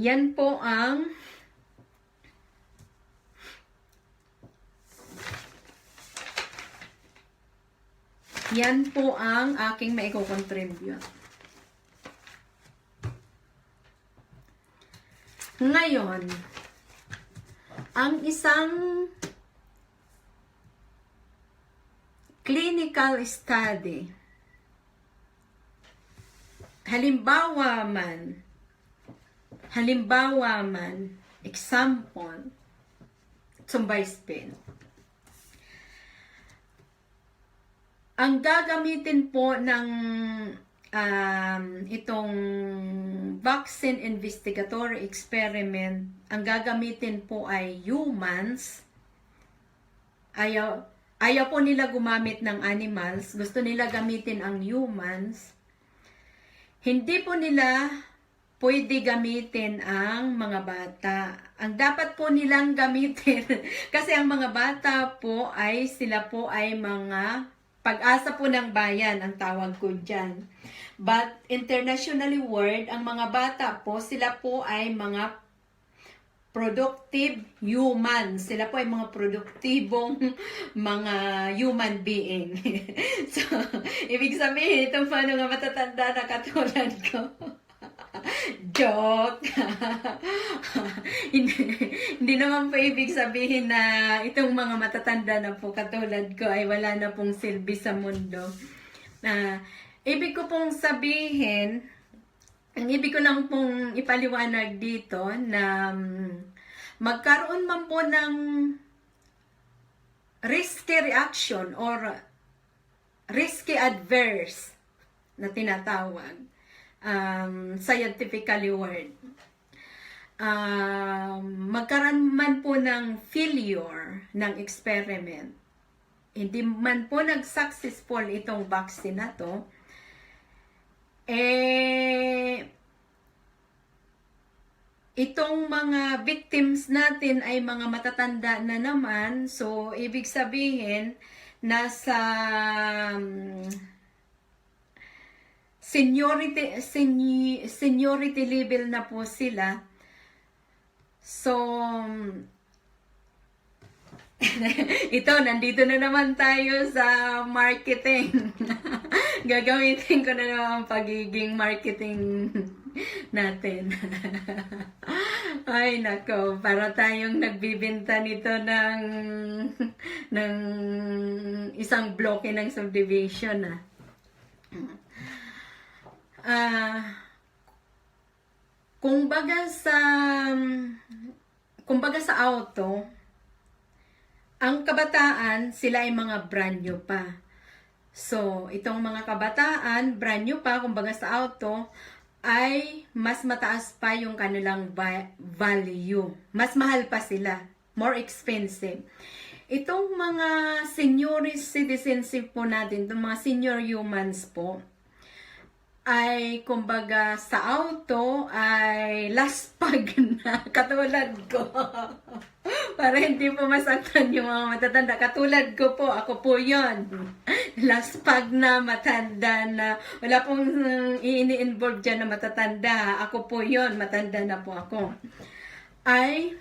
Yan po ang Yan po ang aking maiko-contribute. Ngayon, ang isang clinical study, halimbawa man, example, Sumbay, Spain. Ang gagamitin po ng itong vaccine investigatory experiment, ang gagamitin po ay humans. Ayaw po nila gumamit ng animals, gusto nila gamitin ang humans. Hindi po nila pwede gamitin ang mga bata. Ang dapat po nilang gamitin, kasi ang mga bata po ay, sila po ay mga pag-asa po ng bayan, ang tawag ko dyan. But internationally word, ang mga bata po, sila po ay mga productive humans. Sila po ay mga produktibong mga human being. So, ibig sabihin, itong paano nga matatanda na katulad ko. Joke! Hindi naman po ibig sabihin na itong mga matatanda na po katulad ko ay wala na pong silbi sa mundo. Ibig ko pong sabihin, ang ibig ko lang pong ipaliwanag dito na magkaroon man po ng risky reaction or risky adverse na tinatawag. Scientifically word. Magkaroon man po ng failure ng experiment, hindi man po nag-successful itong vaccine na to, itong mga victims natin ay mga matatanda na naman. So, ibig sabihin, nasa seniority level na po sila. So, ito, nandito na naman tayo sa marketing. Gagamitin ko na naman pagiging marketing natin. Ay, nako, para tayong nagbibenta nito ng isang bloke ng subdivision, kumbaga sa auto, ang kabataan, sila ay mga brand new pa. So, itong mga kabataan, brand new pa, kumbaga sa auto, ay mas mataas pa yung kanilang value. Mas mahal pa sila. More expensive. Itong mga senior citizenship po natin, itong mga senior humans po, ay kumbaga sa auto ay laspag na katulad ko. Para hindi po masaktan yung mga matatanda. Katulad ko po, ako po yon. Laspag na, matanda na. Wala pong ini-involve dyan na matatanda. Ako po yon, matanda na po ako. Ay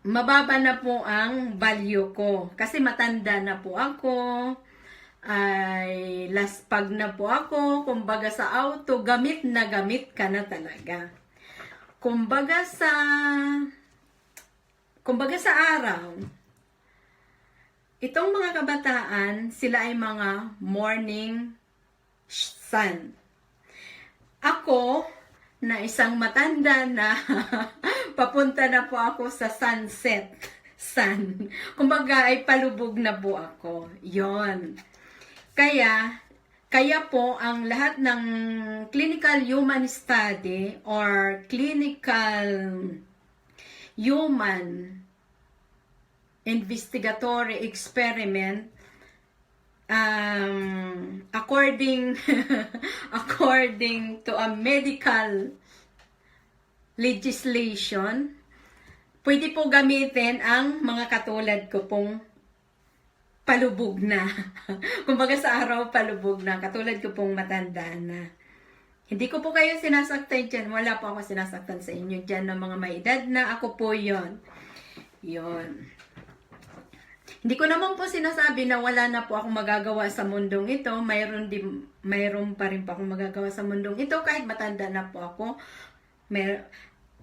mababa na po ang value ko. Kasi matanda na po ako. Ay laspag na po ako. Kumbaga sa auto, gamit na gamit ka na talaga. Kumbaga sa araw, itong mga kabataan, sila ay mga morning sun. Ako, na isang matanda na papunta na po ako sa sunset sun. Kumbaga ay palubog na po ako. Yon. Kaya po, ang lahat ng clinical human study or clinical human investigatory experiment, according to a medical legislation, pwede po gamitin ang mga katulad ko pong palubog na. Kumbaga sa araw, palubog na. Katulad ko pong matanda na. Hindi ko po kayo sinasaktan dyan. Wala po ako sinasaktan sa inyo dyan ng mga may edad na. Ako po yon. Yon. Hindi ko naman po sinasabi na wala na po akong magagawa sa mundong ito. Mayroon pa rin po akong magagawa sa mundong ito kahit matanda na po ako.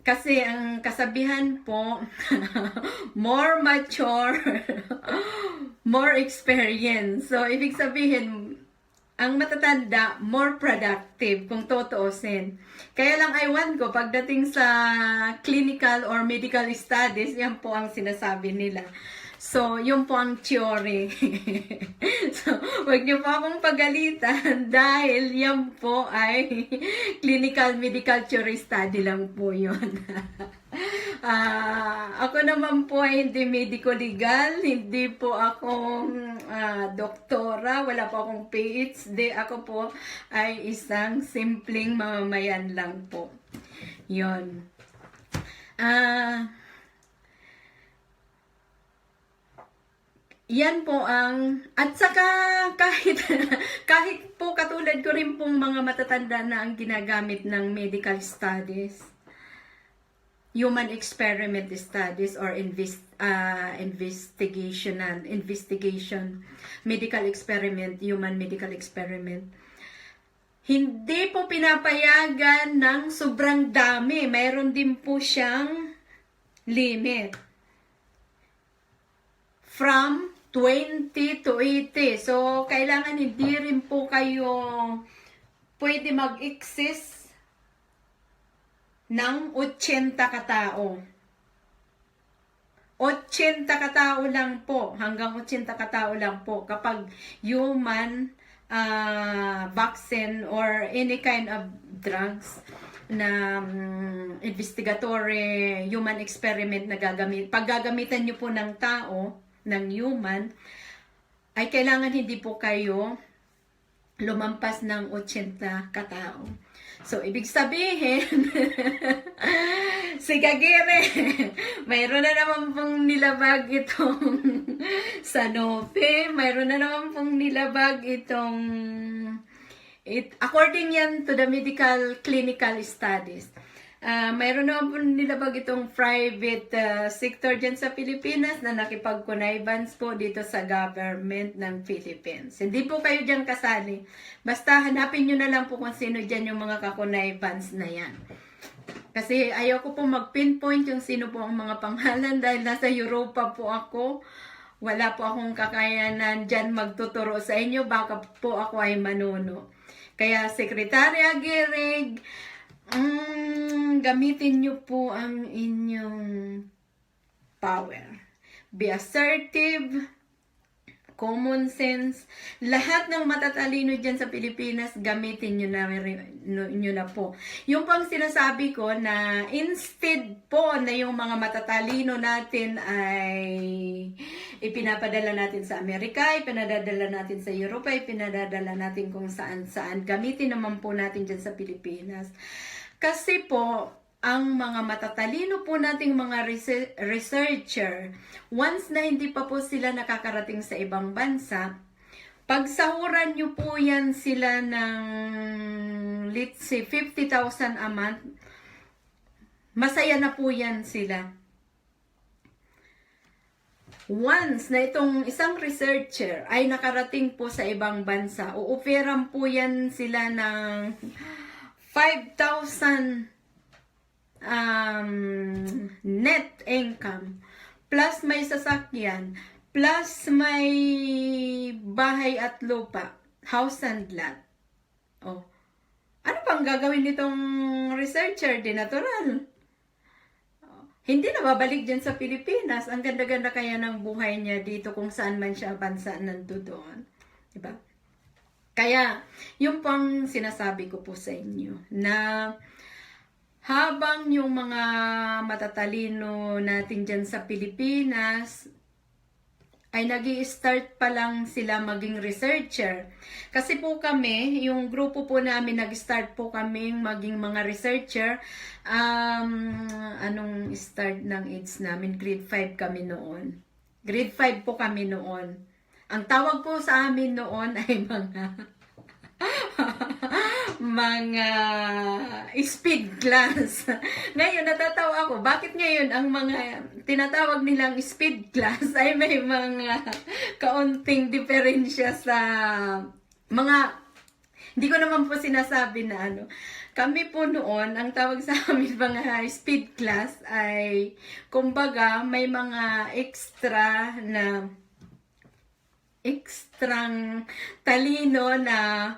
Kasi ang kasabihan po, more mature, more experience. So, ibig sabihin, ang matatanda, more productive kung totoosin. Kaya lang aywan ko, pagdating sa clinical or medical studies, yan po ang sinasabi nila. So, yun po ang theory. So, wag niyo po akong pagalitan dahil yan po ay clinical medical theory study lang po yun. Ako naman po ay hindi medico-legal, hindi po ako doktora, wala po akong PhD. Ako po ay isang simpleng mamamayan lang po. Yun. Yan po ang, at saka kahit po katulad ko rin pong mga matatanda na ang ginagamit ng medical studies, human experiment studies or investigation, medical experiment, human medical experiment. Hindi po pinapayagan ng sobrang dami. Mayroon din po siyang limit. From 20 to 80. So, kailangan hindi rin po kayo pwede mag-exist ng 80 katao. 80 katao lang po. Hanggang 80 katao lang po. Kapag human vaccine or any kind of drugs na investigatory human experiment na pag gagamitan nyo po ng tao, ng human, ay kailangan hindi po kayo lumampas ng 80 katao. So, ibig sabihin, Sec.Garin, mayroon na naman pong nilabag itong Sanofi, mayroon na naman pong nilabag itong, according yan to the medical clinical studies. Mayroon naman po nilabag itong private sector dyan sa Pilipinas na nakipag-connivance po dito sa government ng Philippines. Hindi po kayo dyan kasali. Basta hanapin nyo na lang po kung sino dyan yung mga ka-connivance na yan. Kasi ayaw ko po mag-pinpoint yung sino po ang mga pangalan dahil nasa Europa po ako. Wala po akong kakayanan dyan magtuturo sa inyo. Baka po ako ay manuno. Kaya Secretary Aguirre, gamitin nyo po ang inyong power. Be assertive, common sense. Lahat ng matatalino dyan sa Pilipinas, gamitin nyo na po. Yung pang sinasabi ko na instead po na yung mga matatalino natin ay ipinapadala natin sa Amerika, ipinadadala natin sa Europa, ipinadadala natin kung saan-saan. Gamitin naman po natin dyan sa Pilipinas. Kasi po, ang mga matatalino po nating mga researcher, once na hindi pa po sila nakakarating sa ibang bansa, pagsahuran nyo po yan sila ng, let's say, 50,000 a month, masaya na po yan sila. Once na itong isang researcher ay nakarating po sa ibang bansa, uuperan po yan sila ng 5,000 net income, plus may sasakyan, plus may bahay at lupa, house and lot. Oh. Ano pang gagawin nitong researcher? Di natural. Hindi na babalik dyan sa Pilipinas. Ang ganda-ganda kaya ng buhay niya dito kung saan man siya bansa nandoon. Diba? Kaya, yung pang sinasabi ko po sa inyo na habang yung mga matatalino natin dyan sa Pilipinas ay nag-i-start pa lang sila maging researcher. Kasi po kami, yung grupo po namin, nag-start po kaming maging mga researcher. Anong start ng age namin? Grade 5 kami noon. Grade 5 po kami noon. Ang tawag po sa amin noon ay mga mga speed class. Ngayon, natatawa ako, bakit ngayon ang mga tinatawag nilang speed class ay may mga kaunting diferensya sa mga, hindi ko naman po sinasabi na ano. Kami po noon, ang tawag sa amin mga speed class ay, kumbaga, may mga ekstrang talino na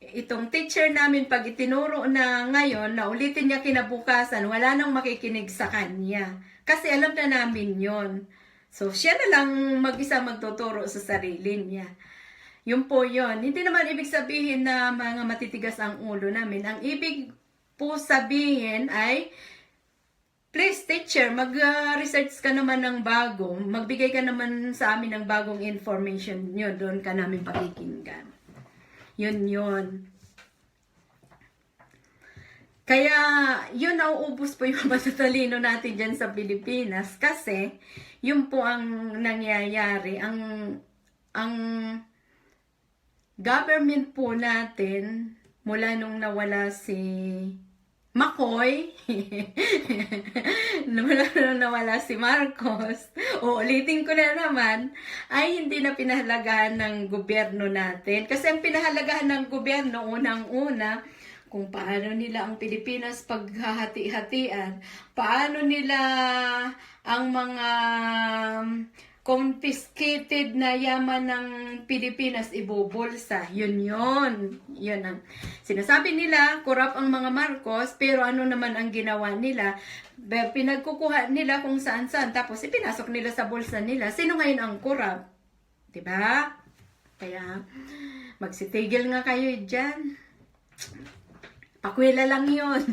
itong teacher namin pag itinuro na ngayon, na ulitin niya kinabukasan, wala nang makikinig sa kanya. Kasi alam na namin yon. So, siya na lang mag-isa magtuturo sa sarili niya. Yun po yun. Hindi naman ibig sabihin na mga matitigas ang ulo namin. Ang ibig po sabihin ay, please teacher, mag-research ka naman ng bago. Magbigay ka naman sa amin ng bagong information nyo. Doon ka namin pakikinggan. Yun. Kaya, yun nauubos po yung matatalino natin dyan sa Pilipinas. Kasi, yun po ang nangyayari. Ang government po natin, mula nung nawala si McCoy, mula nung nawala si Marcos, ulitin ko na naman, ay hindi na pinahalagahan ng gobyerno natin. Kasi ang pinahalagahan ng gobyerno, unang-una, kung paano nila ang Pilipinas paghahati-hatian, paano nila ang mga confiscated na yaman ng Pilipinas ibubulsa. Yun ang sinasabi nila, corrupt ang mga Marcos, pero ano naman ang ginawa nila? Pinagkukuha nila kung saan-saan, tapos ipinasok nila sa bulsa nila. Sino ngayon ang corrupt? Diba? Kaya, magsitigil nga kayo dyan. Pakwila lang yun.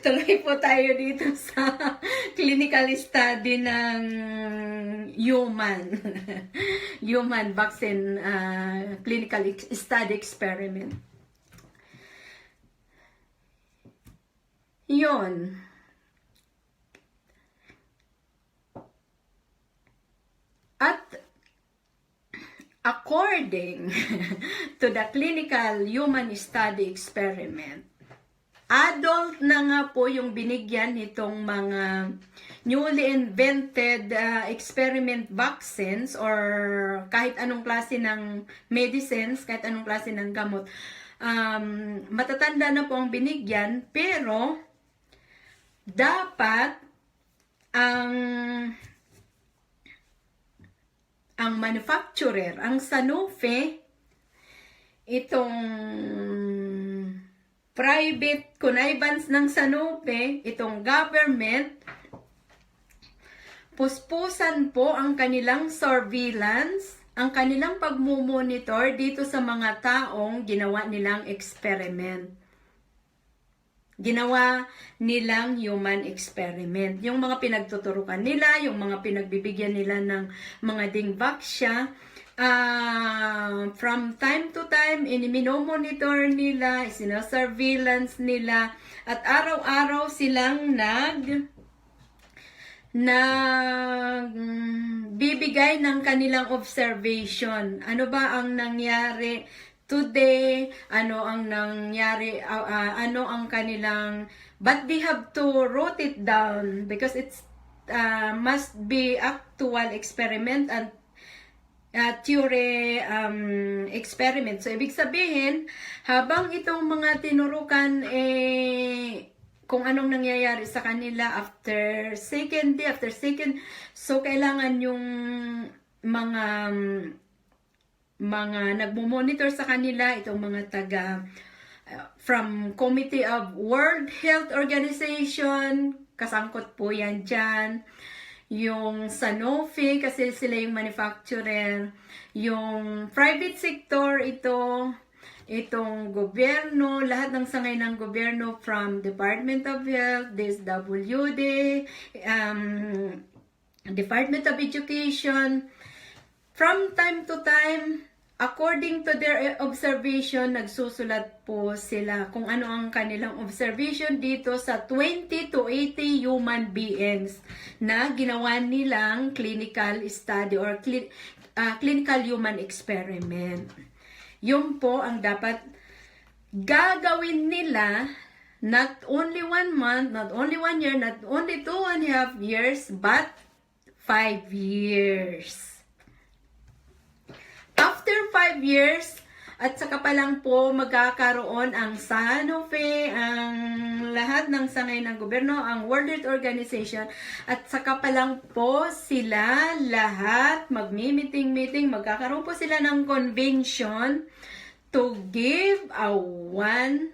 Tuloy po tayo dito sa clinical study ng human vaccine clinical study experiment. Yun. At according to the clinical human study experiment, adult na nga po yung binigyan nitong mga newly invented experiment vaccines or kahit anong klase ng medicines, kahit anong klase ng gamot. Matatanda na po ang binigyan, pero dapat ang manufacturer, ang Sanofi, itong private connivance ng Sanofi, itong government, puspusan po ang kanilang surveillance, ang kanilang pagmumonitor dito sa mga taong ginawa nilang experiment. Ginawa nilang human experiment. Yung mga pinagtuturukan nila, yung mga pinagbibigyan nila ng mga Dengvaxia, from time to time, inimino-monitor nila, sino-surveillance nila, at araw-araw silang bibigay ng kanilang observation. Ano ba ang nangyari today, ano ang nangyari, ano ang kanilang, but they have to write it down because it's must be actual experiment and theory experiment. So, ibig sabihin, habang itong mga tinurukan, kung anong nangyayari sa kanila after second day, so kailangan yung mga nagmo-monitor sa kanila, itong mga taga from Committee of World Health Organization, kasangkot po yan dyan, yung Sanofi, kasi sila yung manufacturer, yung private sector, itong gobyerno, lahat ng sangay ng gobyerno from Department of Health, DSWD, Department of Education. From time to time, according to their observation, nagsusulat po sila kung ano ang kanilang observation dito sa 20 to 80 human beings na ginawa nilang clinical study or clinical human experiment. Yun po ang dapat gagawin nila not only 1 month, not only 1 year, not only 2.5 years, but 5 years. After 5 years, at saka pa lang po magkakaroon ang Sanofi, ang lahat ng sangay ng gobyerno, ang World Health Organization, at saka pa lang po sila lahat magmi-meeting, magkakaroon po sila ng convention to give a one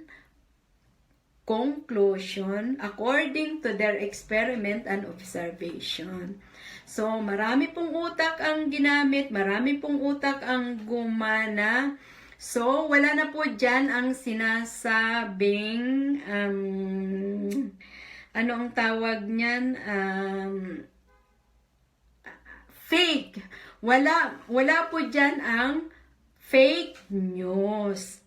conclusion according to their experiment and observation. So, marami pong utak ang ginamit, marami pong utak ang gumana. So, wala na po dyan ang sinasabing, ano ang tawag niyan? Fake. Wala po dyan ang fake news.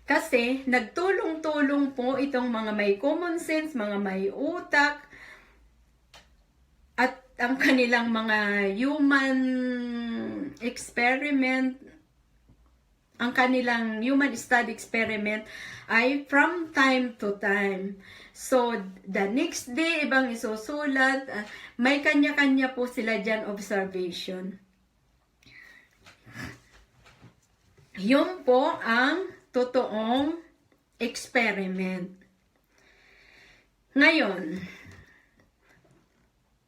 Kasi, nagtulong-tulong po itong mga may common sense, mga may utak, at ang kanilang mga human experiment, ang kanilang human study experiment ay from time to time. So, the next day, ibang isusulat, may kanya-kanya po sila dyan observation. Yun po ang totoong experiment. Ngayon,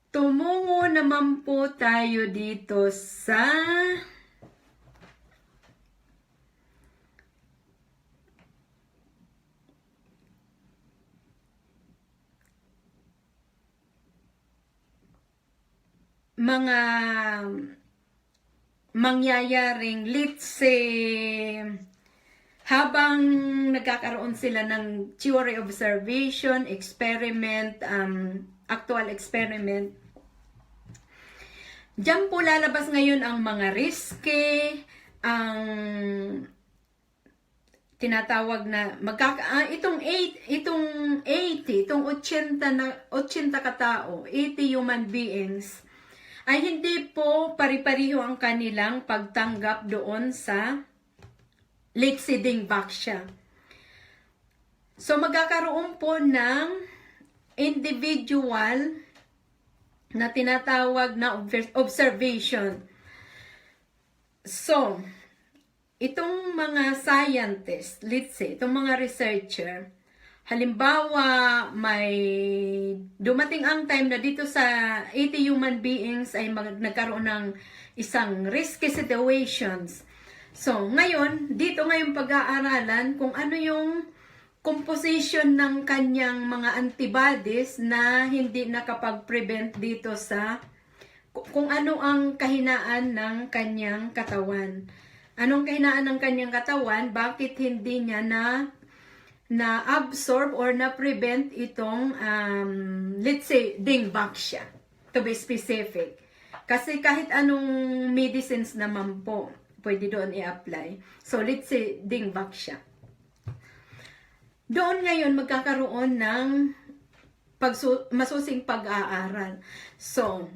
tumungo naman po tayo dito sa mga mangyayaring, let's say, habang nagkakaroon sila ng theory observation, experiment, actual experiment, diyan po lalabas ngayon ang mga riske, ang tinatawag na itong 80 katao, 80 human beings, ay hindi po pari-pariho ang kanilang pagtanggap doon sa let's say Dengvaxia. So magkakaroon po ng individual na tinatawag na observation. So, itong mga scientists, let's say, itong mga researcher, halimbawa, may dumating ang time na dito sa 80 human beings ay nagkaroon ng isang risky situations. So, ngayon, dito ngayon pag-aaralan kung ano yung composition ng kanyang mga antibodies na hindi nakapag-prevent dito sa kung ano ang kahinaan ng kanyang katawan. Anong kahinaan ng kanyang katawan? Bakit hindi niya na-absorb or na-prevent itong, let's say, Dengvaxia, to be specific. Kasi kahit anong medicines naman po, pwede doon i-apply. So, let's say, Dengvaxia. Doon ngayon, magkakaroon ng masusing pag-aaral. So,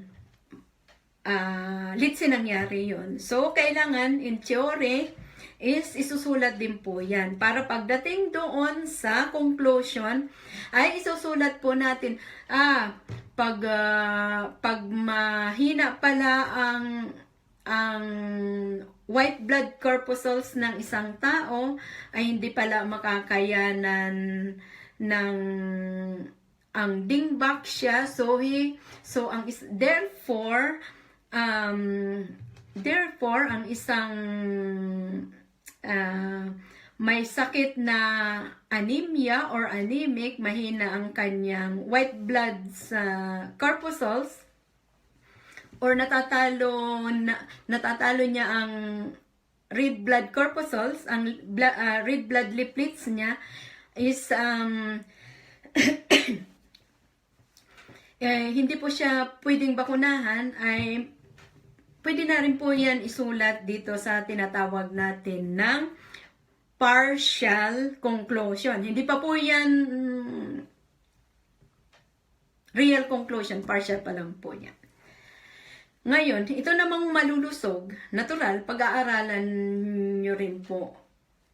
let's say, nangyari yun. So, kailangan, in theory, is isusulat din po yan. Para pagdating doon sa conclusion, ay isusulat po natin, pag mahina pala ang white blood corpuscles ng isang tao, ay hindi pala makakayanan ng ang Dengvaxia. Therefore, ang isang may sakit na anemia or anemic, mahina ang kanyang white blood corpuscles, or natatalo niya ang red blood corpuscles, ang red blood leaflets niya is hindi po siya pwedeng bakunahan, ay pwede na rin po yan isulat dito sa tinatawag natin ng partial conclusion. Hindi pa po yan real conclusion, partial pa lang po yan. Ngayon, ito namang malulusog, natural, pag-aaralan nyo rin po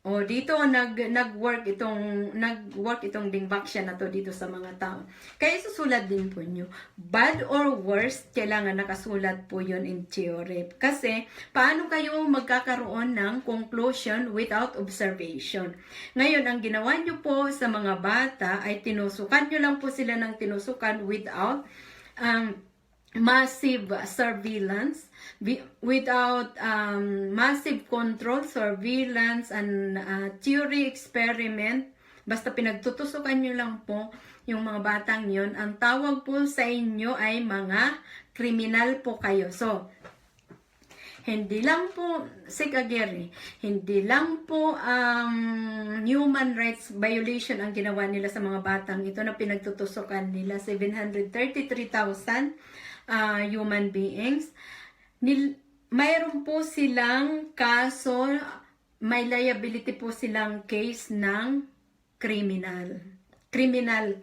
O dito nag-work itong Dengvaxia na to dito sa mga tao. Kaya susulat din po nyo. Bad or worst, kailangan nakasulat po yun in theory. Kasi paano kayo magkakaroon ng conclusion without observation? Ngayon, ang ginawa nyo po sa mga bata ay tinusukan nyo lang po sila ng tinusukan without massive surveillance, without massive control, surveillance, and theory experiment. Basta pinagtutusukan nyo lang po yung mga batang yun. Ang tawag po sa inyo ay mga kriminal po kayo. So, hindi lang po, Sec.Garin, hindi lang po human rights violation ang ginawa nila sa mga batang ito na pinagtutusukan nila, 733,000 human beings. Mayroon po silang kaso, may liability po silang case ng criminal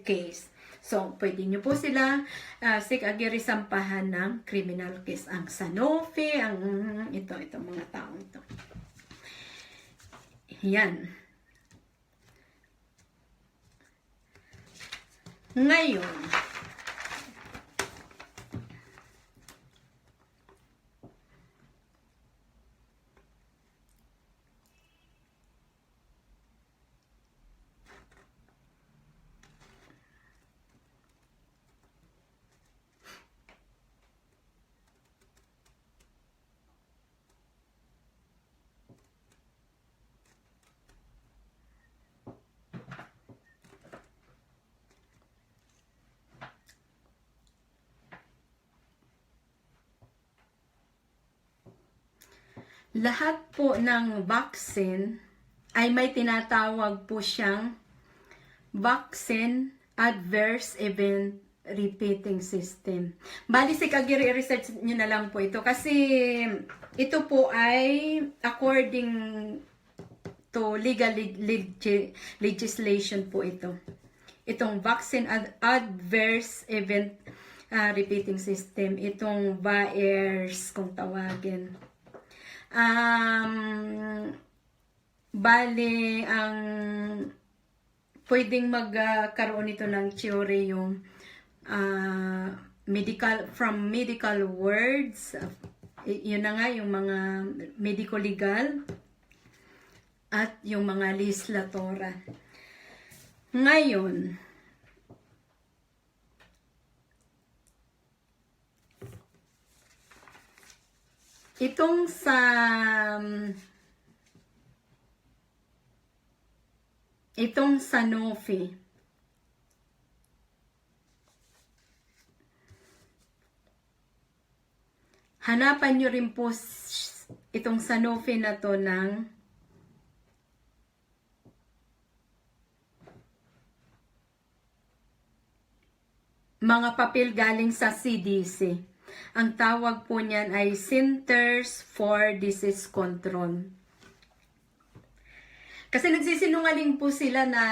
case. So, pwede nyo po sila Sec.Garin sampahan ng criminal case. Ang Sanofi, itong mga taong ito. Yan. Ngayon, lahat po ng vaccine ay may tinatawag po siyang vaccine adverse event repeating system. Bali, Sec.Garin, research nyo na lang po ito kasi ito po ay according to legal legislation po ito. Itong vaccine adverse event repeating system, itong VAERS kung tawagin. Bali, ang pwedeng magkaroon ito ng theory yung medical words, yun na nga yung mga medico-legal at yung mga legislatora. Ngayon, itong Sanofi, hanapan nyo rin po itong Sanofi na to ng mga papel galing sa CDC. Ang tawag po niyan ay Centers for Disease Control. Kasi nagsisinungaling po sila na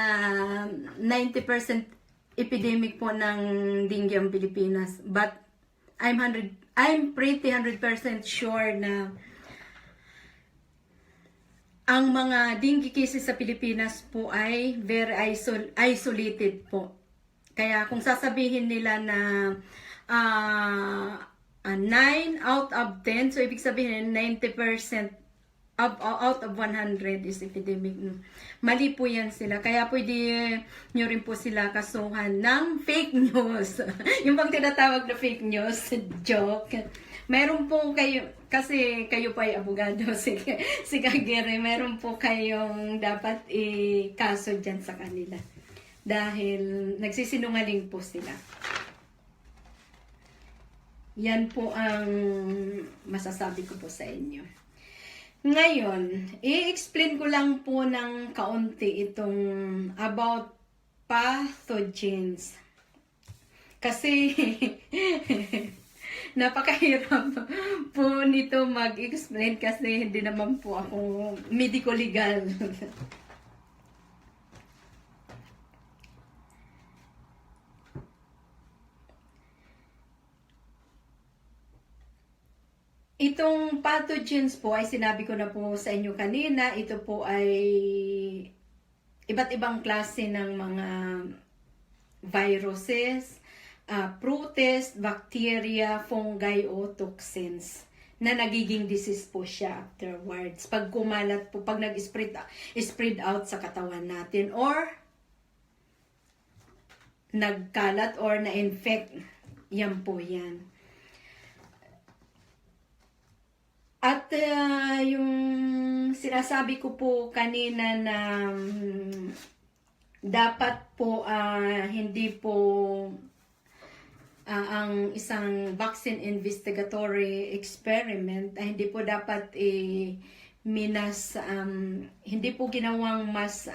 90% epidemic po ng dengue ang Pilipinas. But I'm pretty 100% sure na ang mga dengue cases sa Pilipinas po ay very isolated po. Kaya kung sasabihin nila na 9 out of 10, so ibig sabihin 90% out of 100 is epidemic. Mali po yan sila. Kaya pwede nyo rin po sila kasuhan ng fake news. Yung pang tinatawag na fake news, joke. Meron po kayo, kasi kayo pa ay abogado, Sec.Garin, meron po kayong dapat i-kaso dyan sa kanila. Dahil nagsisinungaling po sila. Yan po ang masasabi ko po sa inyo. Ngayon, i-explain ko lang po ng kaunti itong about pathogens. Kasi napakahirap po nito mag-explain kasi hindi naman po ako medico-legal. Itong pathogens po ay sinabi ko na po sa inyo kanina, ito po ay iba't ibang klase ng mga viruses, protists, bacteria, fungi o toxins na nagiging disease po siya afterwards. Pag kumalat po, pag nag-spread out sa katawan natin or nagkalat or na-infect, yan po yan. At yung sinasabi ko po kanina na dapat po hindi po ang isang vaccine investigatory experiment ay hindi po dapat hindi po ginawang mass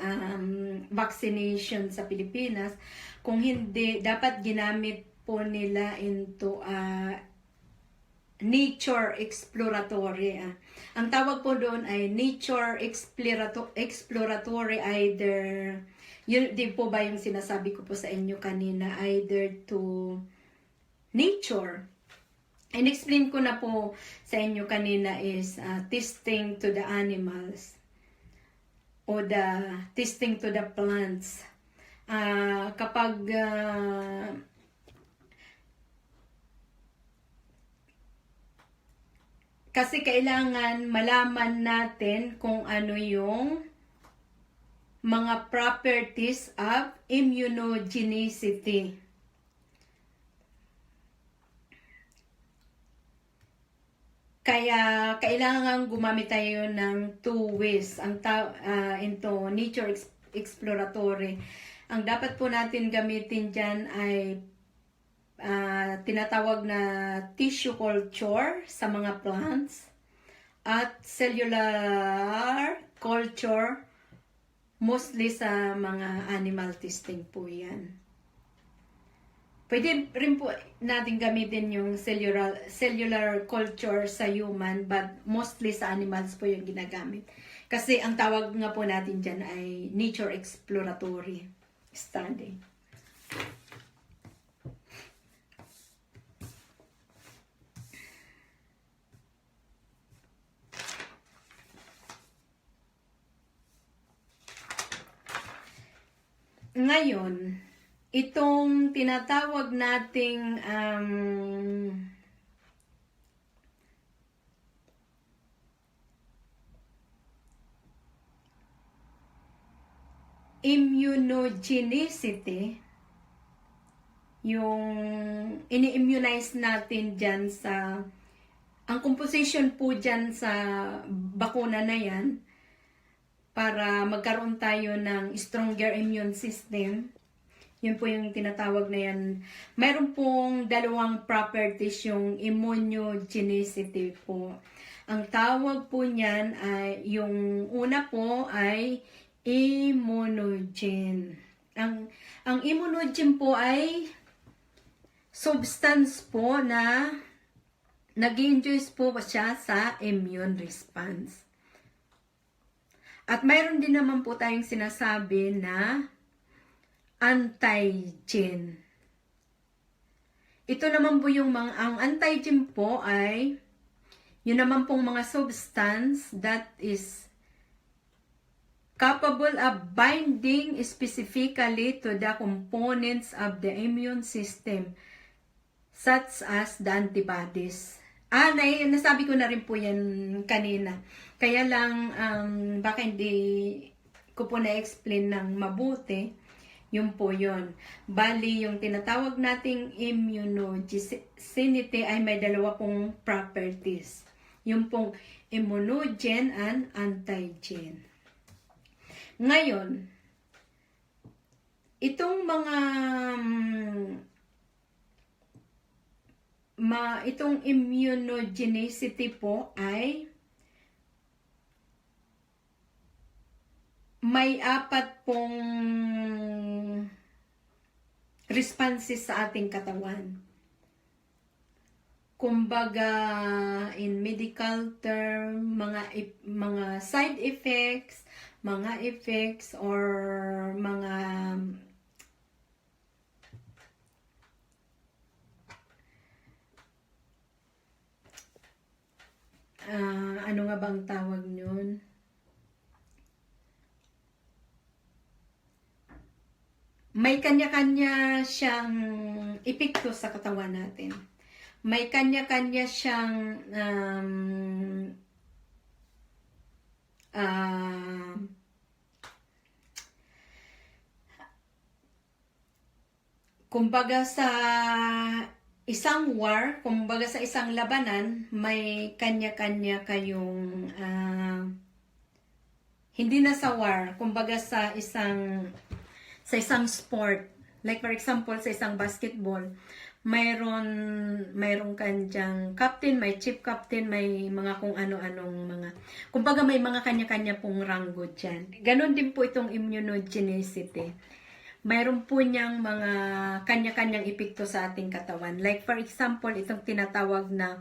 vaccination sa Pilipinas, kung hindi dapat ginamit po nila into nature exploratory. Ang tawag po doon ay nature exploratory, either, yun din po ba yung sinasabi ko po sa inyo kanina, either to nature. In-explain ko na po sa inyo kanina is testing to the animals o the testing to the plants. Kapag kasi kailangan malaman natin kung ano yung mga properties of immunogenicity. Kaya kailangan gumamit tayo ng two ways into nature exploratory. Ang dapat po natin gamitin dyan ay tinatawag na tissue culture sa mga plants at cellular culture mostly sa mga animal testing po yan. Pwede rin po natin gamitin yung cellular culture sa human, but mostly sa animals po yung ginagamit. Kasi ang tawag nga po natin dyan ay nature exploratory study. Ngayon, itong tinatawag nating immunogenicity, yung ini-immunize natin dyan sa, ang composition po dyan sa bakuna na yan, para magkaroon tayo ng stronger immune system. Yun po yung tinatawag na yan. Mayroon pong dalawang properties yung immunogenicity po. Ang tawag po niyan ay, yung una po ay immunogen. Ang immunogen po ay substance po na nag-induce po siya sa immune response. At mayroon din naman po tayong sinasabi na antigen. Ito naman po yung ang antigen po ay yun naman pong mga substance that is capable of binding specifically to the components of the immune system such as the antibodies. Nasabi ko na rin po yan kanina. Kaya lang, baka hindi ko po na-explain ng mabuti. Yun po yun. Bali, yung tinatawag nating immunogenicity ay may dalawa pong properties. Yung pong immunogen and antigen. Ngayon, itong itong immunogenicity po ay may 4 pong responses sa ating katawan. Kumbaga, in medical term, mga side effects, or mga ano nga bang tawag yun? May kanya-kanya siyang epekto sa katawan natin. May kanya-kanya siyang kumbaga sa isang war, kumbaga sa isang labanan, may kanya-kanya kayong hindi na sa war, kumbaga sa isang sport. Like for example, sa isang basketball, mayroon kanyang captain, may chief captain, may mga kung ano-anong mga, kumbaga may mga kanya-kanya pong ranggo dyan. Ganon din po itong immunogenicity. Mayroon po niyang mga kanya-kanyang epekto sa ating katawan. Like for example, itong tinatawag na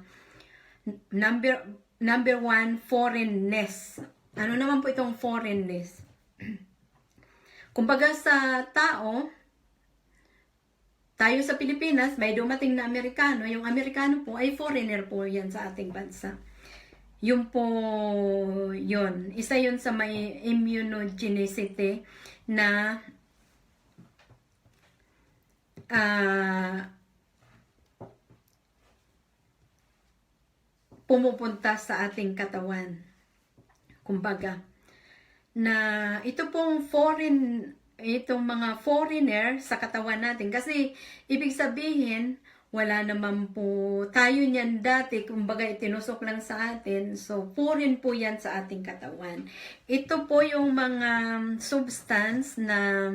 number one, foreignness. Ano naman po itong foreignness? Kumbaga sa tao, tayo sa Pilipinas, may dumating na Amerikano. Yung Amerikano po ay foreigner po yan sa ating bansa. Yun po, yun. Isa yun sa may immunogenicity na pumupunta sa ating katawan. Kumbaga, na ito pong itong mga foreigner sa katawan natin. Kasi, ibig sabihin, wala naman po tayo niyan dati, kumbaga itinusok lang sa atin. So, foreign po yan sa ating katawan. Ito po yung mga substance na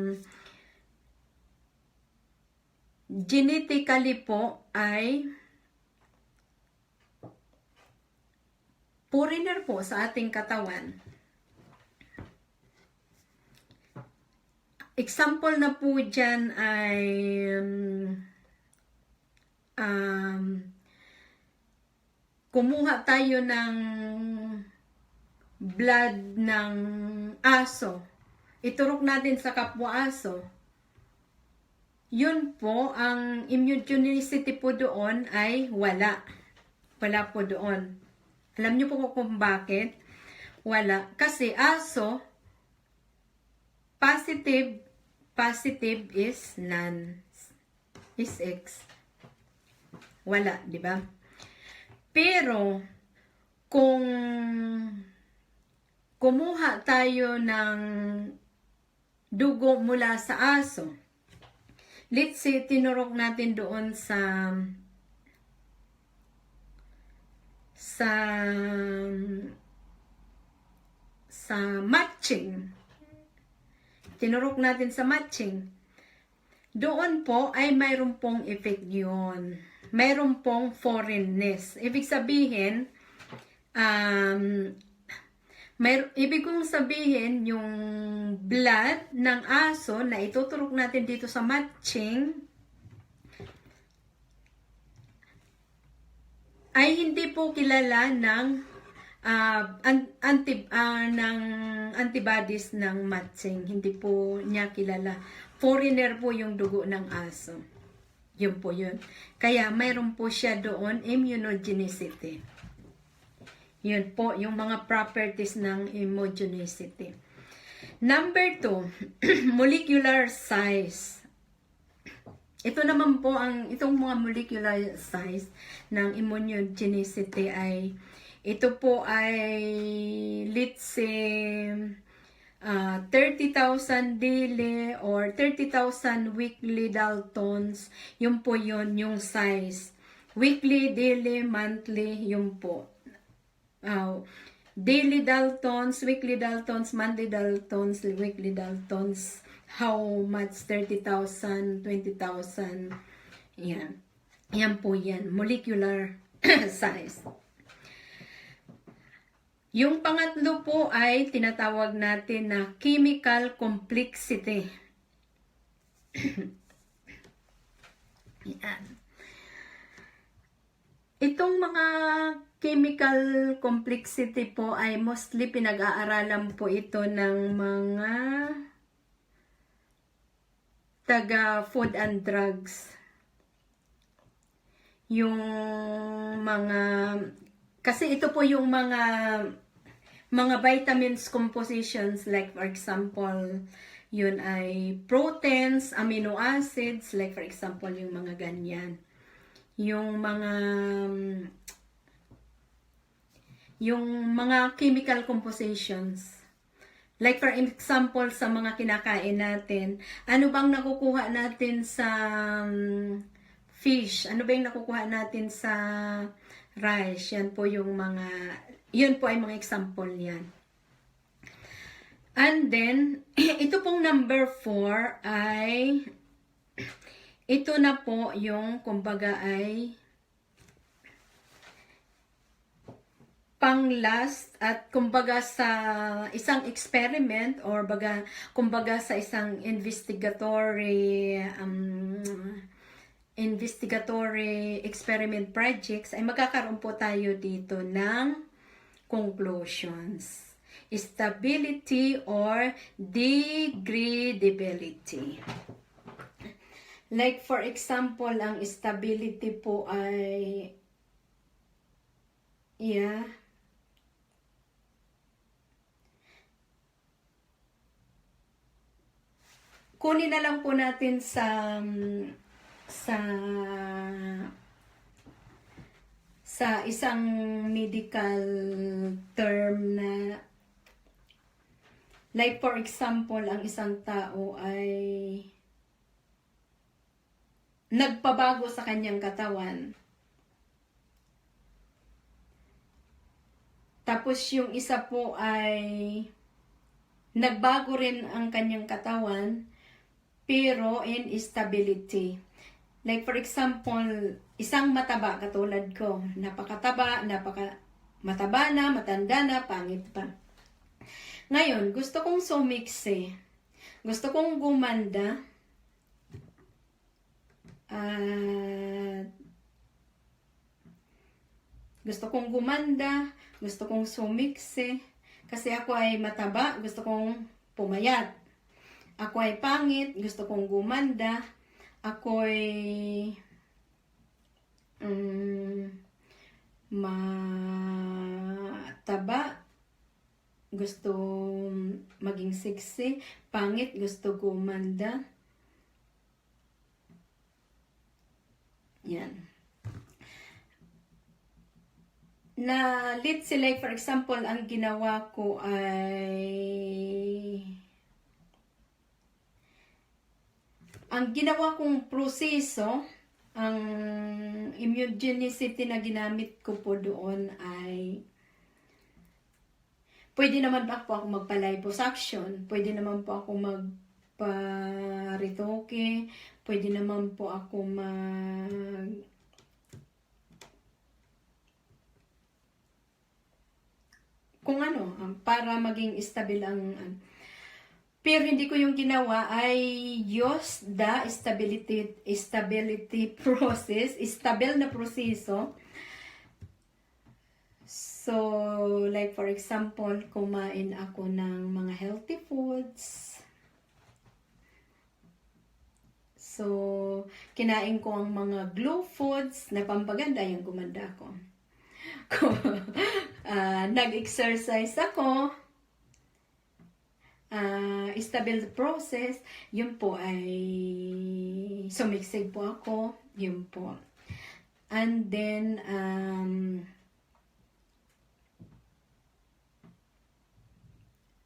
genetically po ay foreigner po sa ating katawan. Example na po dyan ay kumuha tayo ng blood ng aso. Iturok natin sa kapwa aso. Yun po, ang immunogenicity po doon ay wala. Wala po doon. Alam niyo po kung bakit? Wala. Kasi aso, positive is none. Is X. Wala, di ba? Pero, kung kumuha tayo ng dugo mula sa aso, let's say, tinurok natin doon sa matching. Tinurok natin sa matching. Doon po ay mayroon pong effect yun. Mayroon pong foreignness. Ibig sabihin, ibig kong sabihin, yung blood ng aso na ituturok natin dito sa matching ay hindi po kilala ng antibodies ng matching. Hindi po niya kilala. Foreigner po yung dugo ng aso. Yun po yun. Kaya mayroon po siya doon immunogenicity. Yun po, yung mga properties ng immunogenicity. Number 2, molecular size. Ito naman po, itong mga molecular size ng immunogenicity ay, ito po ay, let's say, 30,000 daily or 30,000 weekly Daltons. Yun po yun, yung size. Weekly, daily, monthly, yun po. Daily Daltons, weekly Daltons, monthly Daltons, weekly Daltons. How much? 30,000, 20,000. Yan. Yan po yan. Molecular size. Yung pangatlo po ay tinatawag natin na chemical complexity. Yan. Itong mga chemical complexity po ay mostly pinag-aaralan po ito ng mga taga food and drugs. Yung mga Kasi ito po yung mga vitamins compositions, like for example, yun ay proteins, amino acids, like for example, yung mga ganyan. Yung mga chemical compositions. Like for example, sa mga kinakain natin, ano bang nakukuha natin sa fish? Ano ba yung nakukuha natin sa rice? Yan po yung yun po ay mga example yan. And then, ito pong number 4 ay, ito na po yung kumbaga ay pang last at kumbaga sa isang experiment or kumbaga sa isang investigatory experiment projects ay magkakaroon po tayo dito ng conclusions. Stability or degradability. Like for example, ang stability po ay kunin na lang po natin sa isang medical term na like for example, ang isang tao ay nagpabago sa kanyang katawan. Tapos yung isa po ay nagbago rin ang kanyang katawan pero in instability. Like for example, isang mataba katulad ko, napakataba, mataba na, matanda na, pangit pa. Ngayon, gusto kong sumiksi. Gusto kong gumanda. Gusto kong sumiksi. Kasi ako ay mataba, gusto kong pumayat. Ako ay pangit, gusto kong gumanda. Ako ay mataba, gusto maging sexy. Pangit, gusto gumanda. Yan. Na let's say like for example, ang ginawa ko ay ang ginawa kong proseso, ang immunogenicity na ginamit ko po doon ay pwede naman po ako magpa-liposuction, pwede naman po ako magpa-retoke, pwede naman po ako para maging stable ang pero hindi ko yung ginawa ay use the stability process, stable na proseso. So, like for example, kumain ako ng mga healthy foods. So, kinain ko ang mga glow foods na pampaganda yung gumanda ko. Nag-exercise ako. Stable process, yun po ay sumiksig po ako, yun po. And then,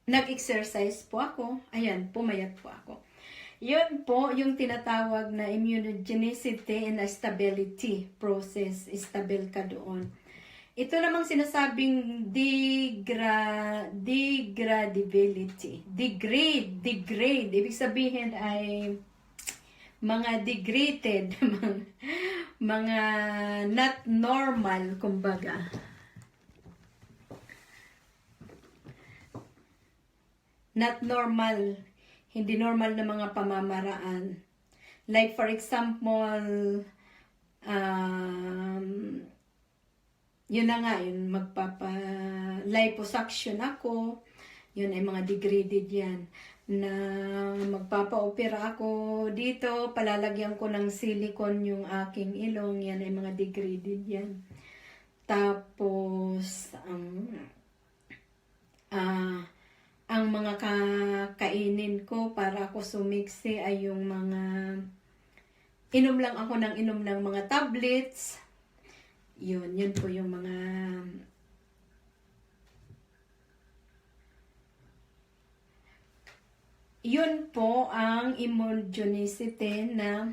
nag-exercise po ako, ayan, pumayat po ako. Yun po yung tinatawag na immunogenicity and stability process, stable ka doon. Ito namang sinasabing degradability. Degrade. Ibig sabihin ay mga degraded, mga not normal, kumbaga. Not normal, hindi normal na mga pamamaraan. Like for example, yun na nga, yun magpapa-liposuction ako, yun ay mga degraded yan. Na magpapa-opera ako dito, palalagyan ko ng silicone yung aking ilong, yan ay mga degraded yan. Tapos, ang mga kakainin ko para ako sumiksi ay yung mga inom lang ako ng inom ng mga tablets. Yun po yung mga yun po ang immunogenicity na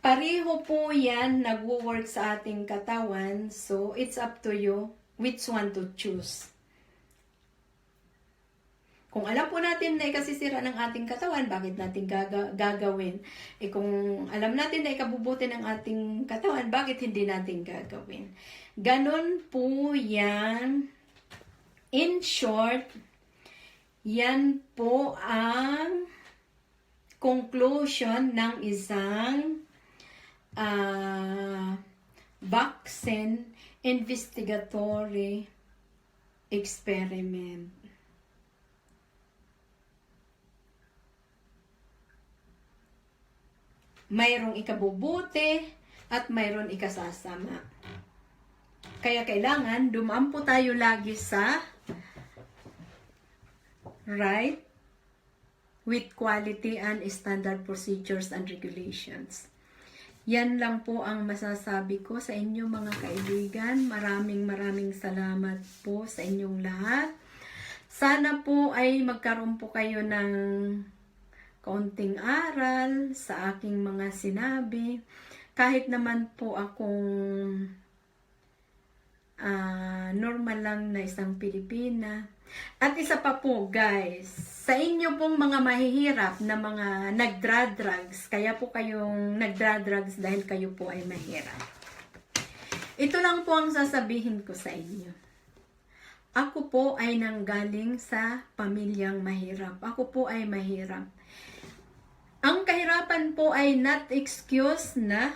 pareho po yan nagwo-work sa ating katawan. So, it's up to you which one to choose. Kung alam po natin na ikasisira ng ating katawan, bakit natin gagawin? Kung alam natin na ikabubuti ng ating katawan, bakit hindi natin gagawin? Ganon po yan. In short, yan po ang conclusion ng isang vaccine investigatory experiment. Mayroong ikabubuti at mayroong ikasasama. Kaya kailangan dumaan po tayo lagi sa right with quality and standard procedures and regulations. Yan lang po ang masasabi ko sa inyo mga kaibigan. Maraming salamat po sa inyong lahat. Sana po ay magkaroon po kayo ng kaunting aral sa aking mga sinabi. Kahit naman po akong normal lang na isang Pilipina. At isa pa po guys, sa inyo pong mga mahihirap na mga nagdra-drugs, kaya po kayong nagdra-drugs dahil kayo po ay mahirap. Ito lang po ang sasabihin ko sa inyo. Ako po ay nanggaling sa pamilyang mahirap. Ako po ay mahirap. Ang kahirapan po ay not excuse na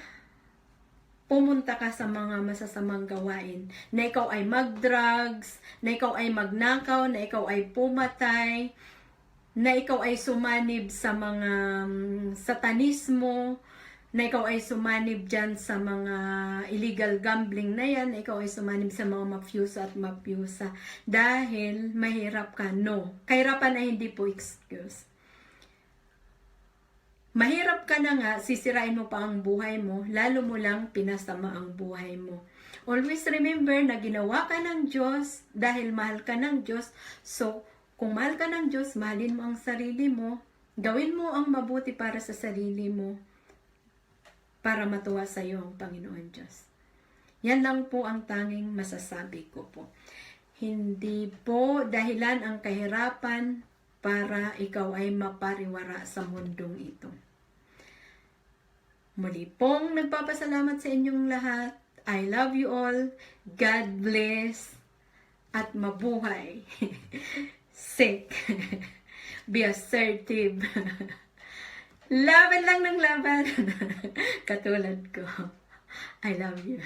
pumunta ka sa mga masasamang gawain. Na ikaw ay mag-drugs, na ikaw ay magnakaw, na ikaw ay pumatay, na ikaw ay sumanib sa mga satanismo, na ikaw ay sumanib dyan sa mga illegal gambling na yan, na ikaw ay sumanib sa mga mafiosa at mafiosa. Dahil mahirap ka, no. Kahirapan ay hindi po excuse. Mahirap ka na nga, sisirain mo pa ang buhay mo, lalo mo lang pinasama ang buhay mo. Always remember na ginawa ka ng Diyos dahil mahal ka ng Diyos. So, kung mahal ka ng Diyos, mahalin mo ang sarili mo. Gawin mo ang mabuti para sa sarili mo para matuwa sa iyo ang Panginoon Diyos. Yan lang po ang tanging masasabi ko po. Hindi po dahilan ang kahirapan para ikaw ay mapariwara sa mundong ito. Muli pong nagpapasalamat sa inyong lahat. I love you all. God bless. At mabuhay. Sick. Be assertive. Laban lang ng laban. Katulad ko. I love you.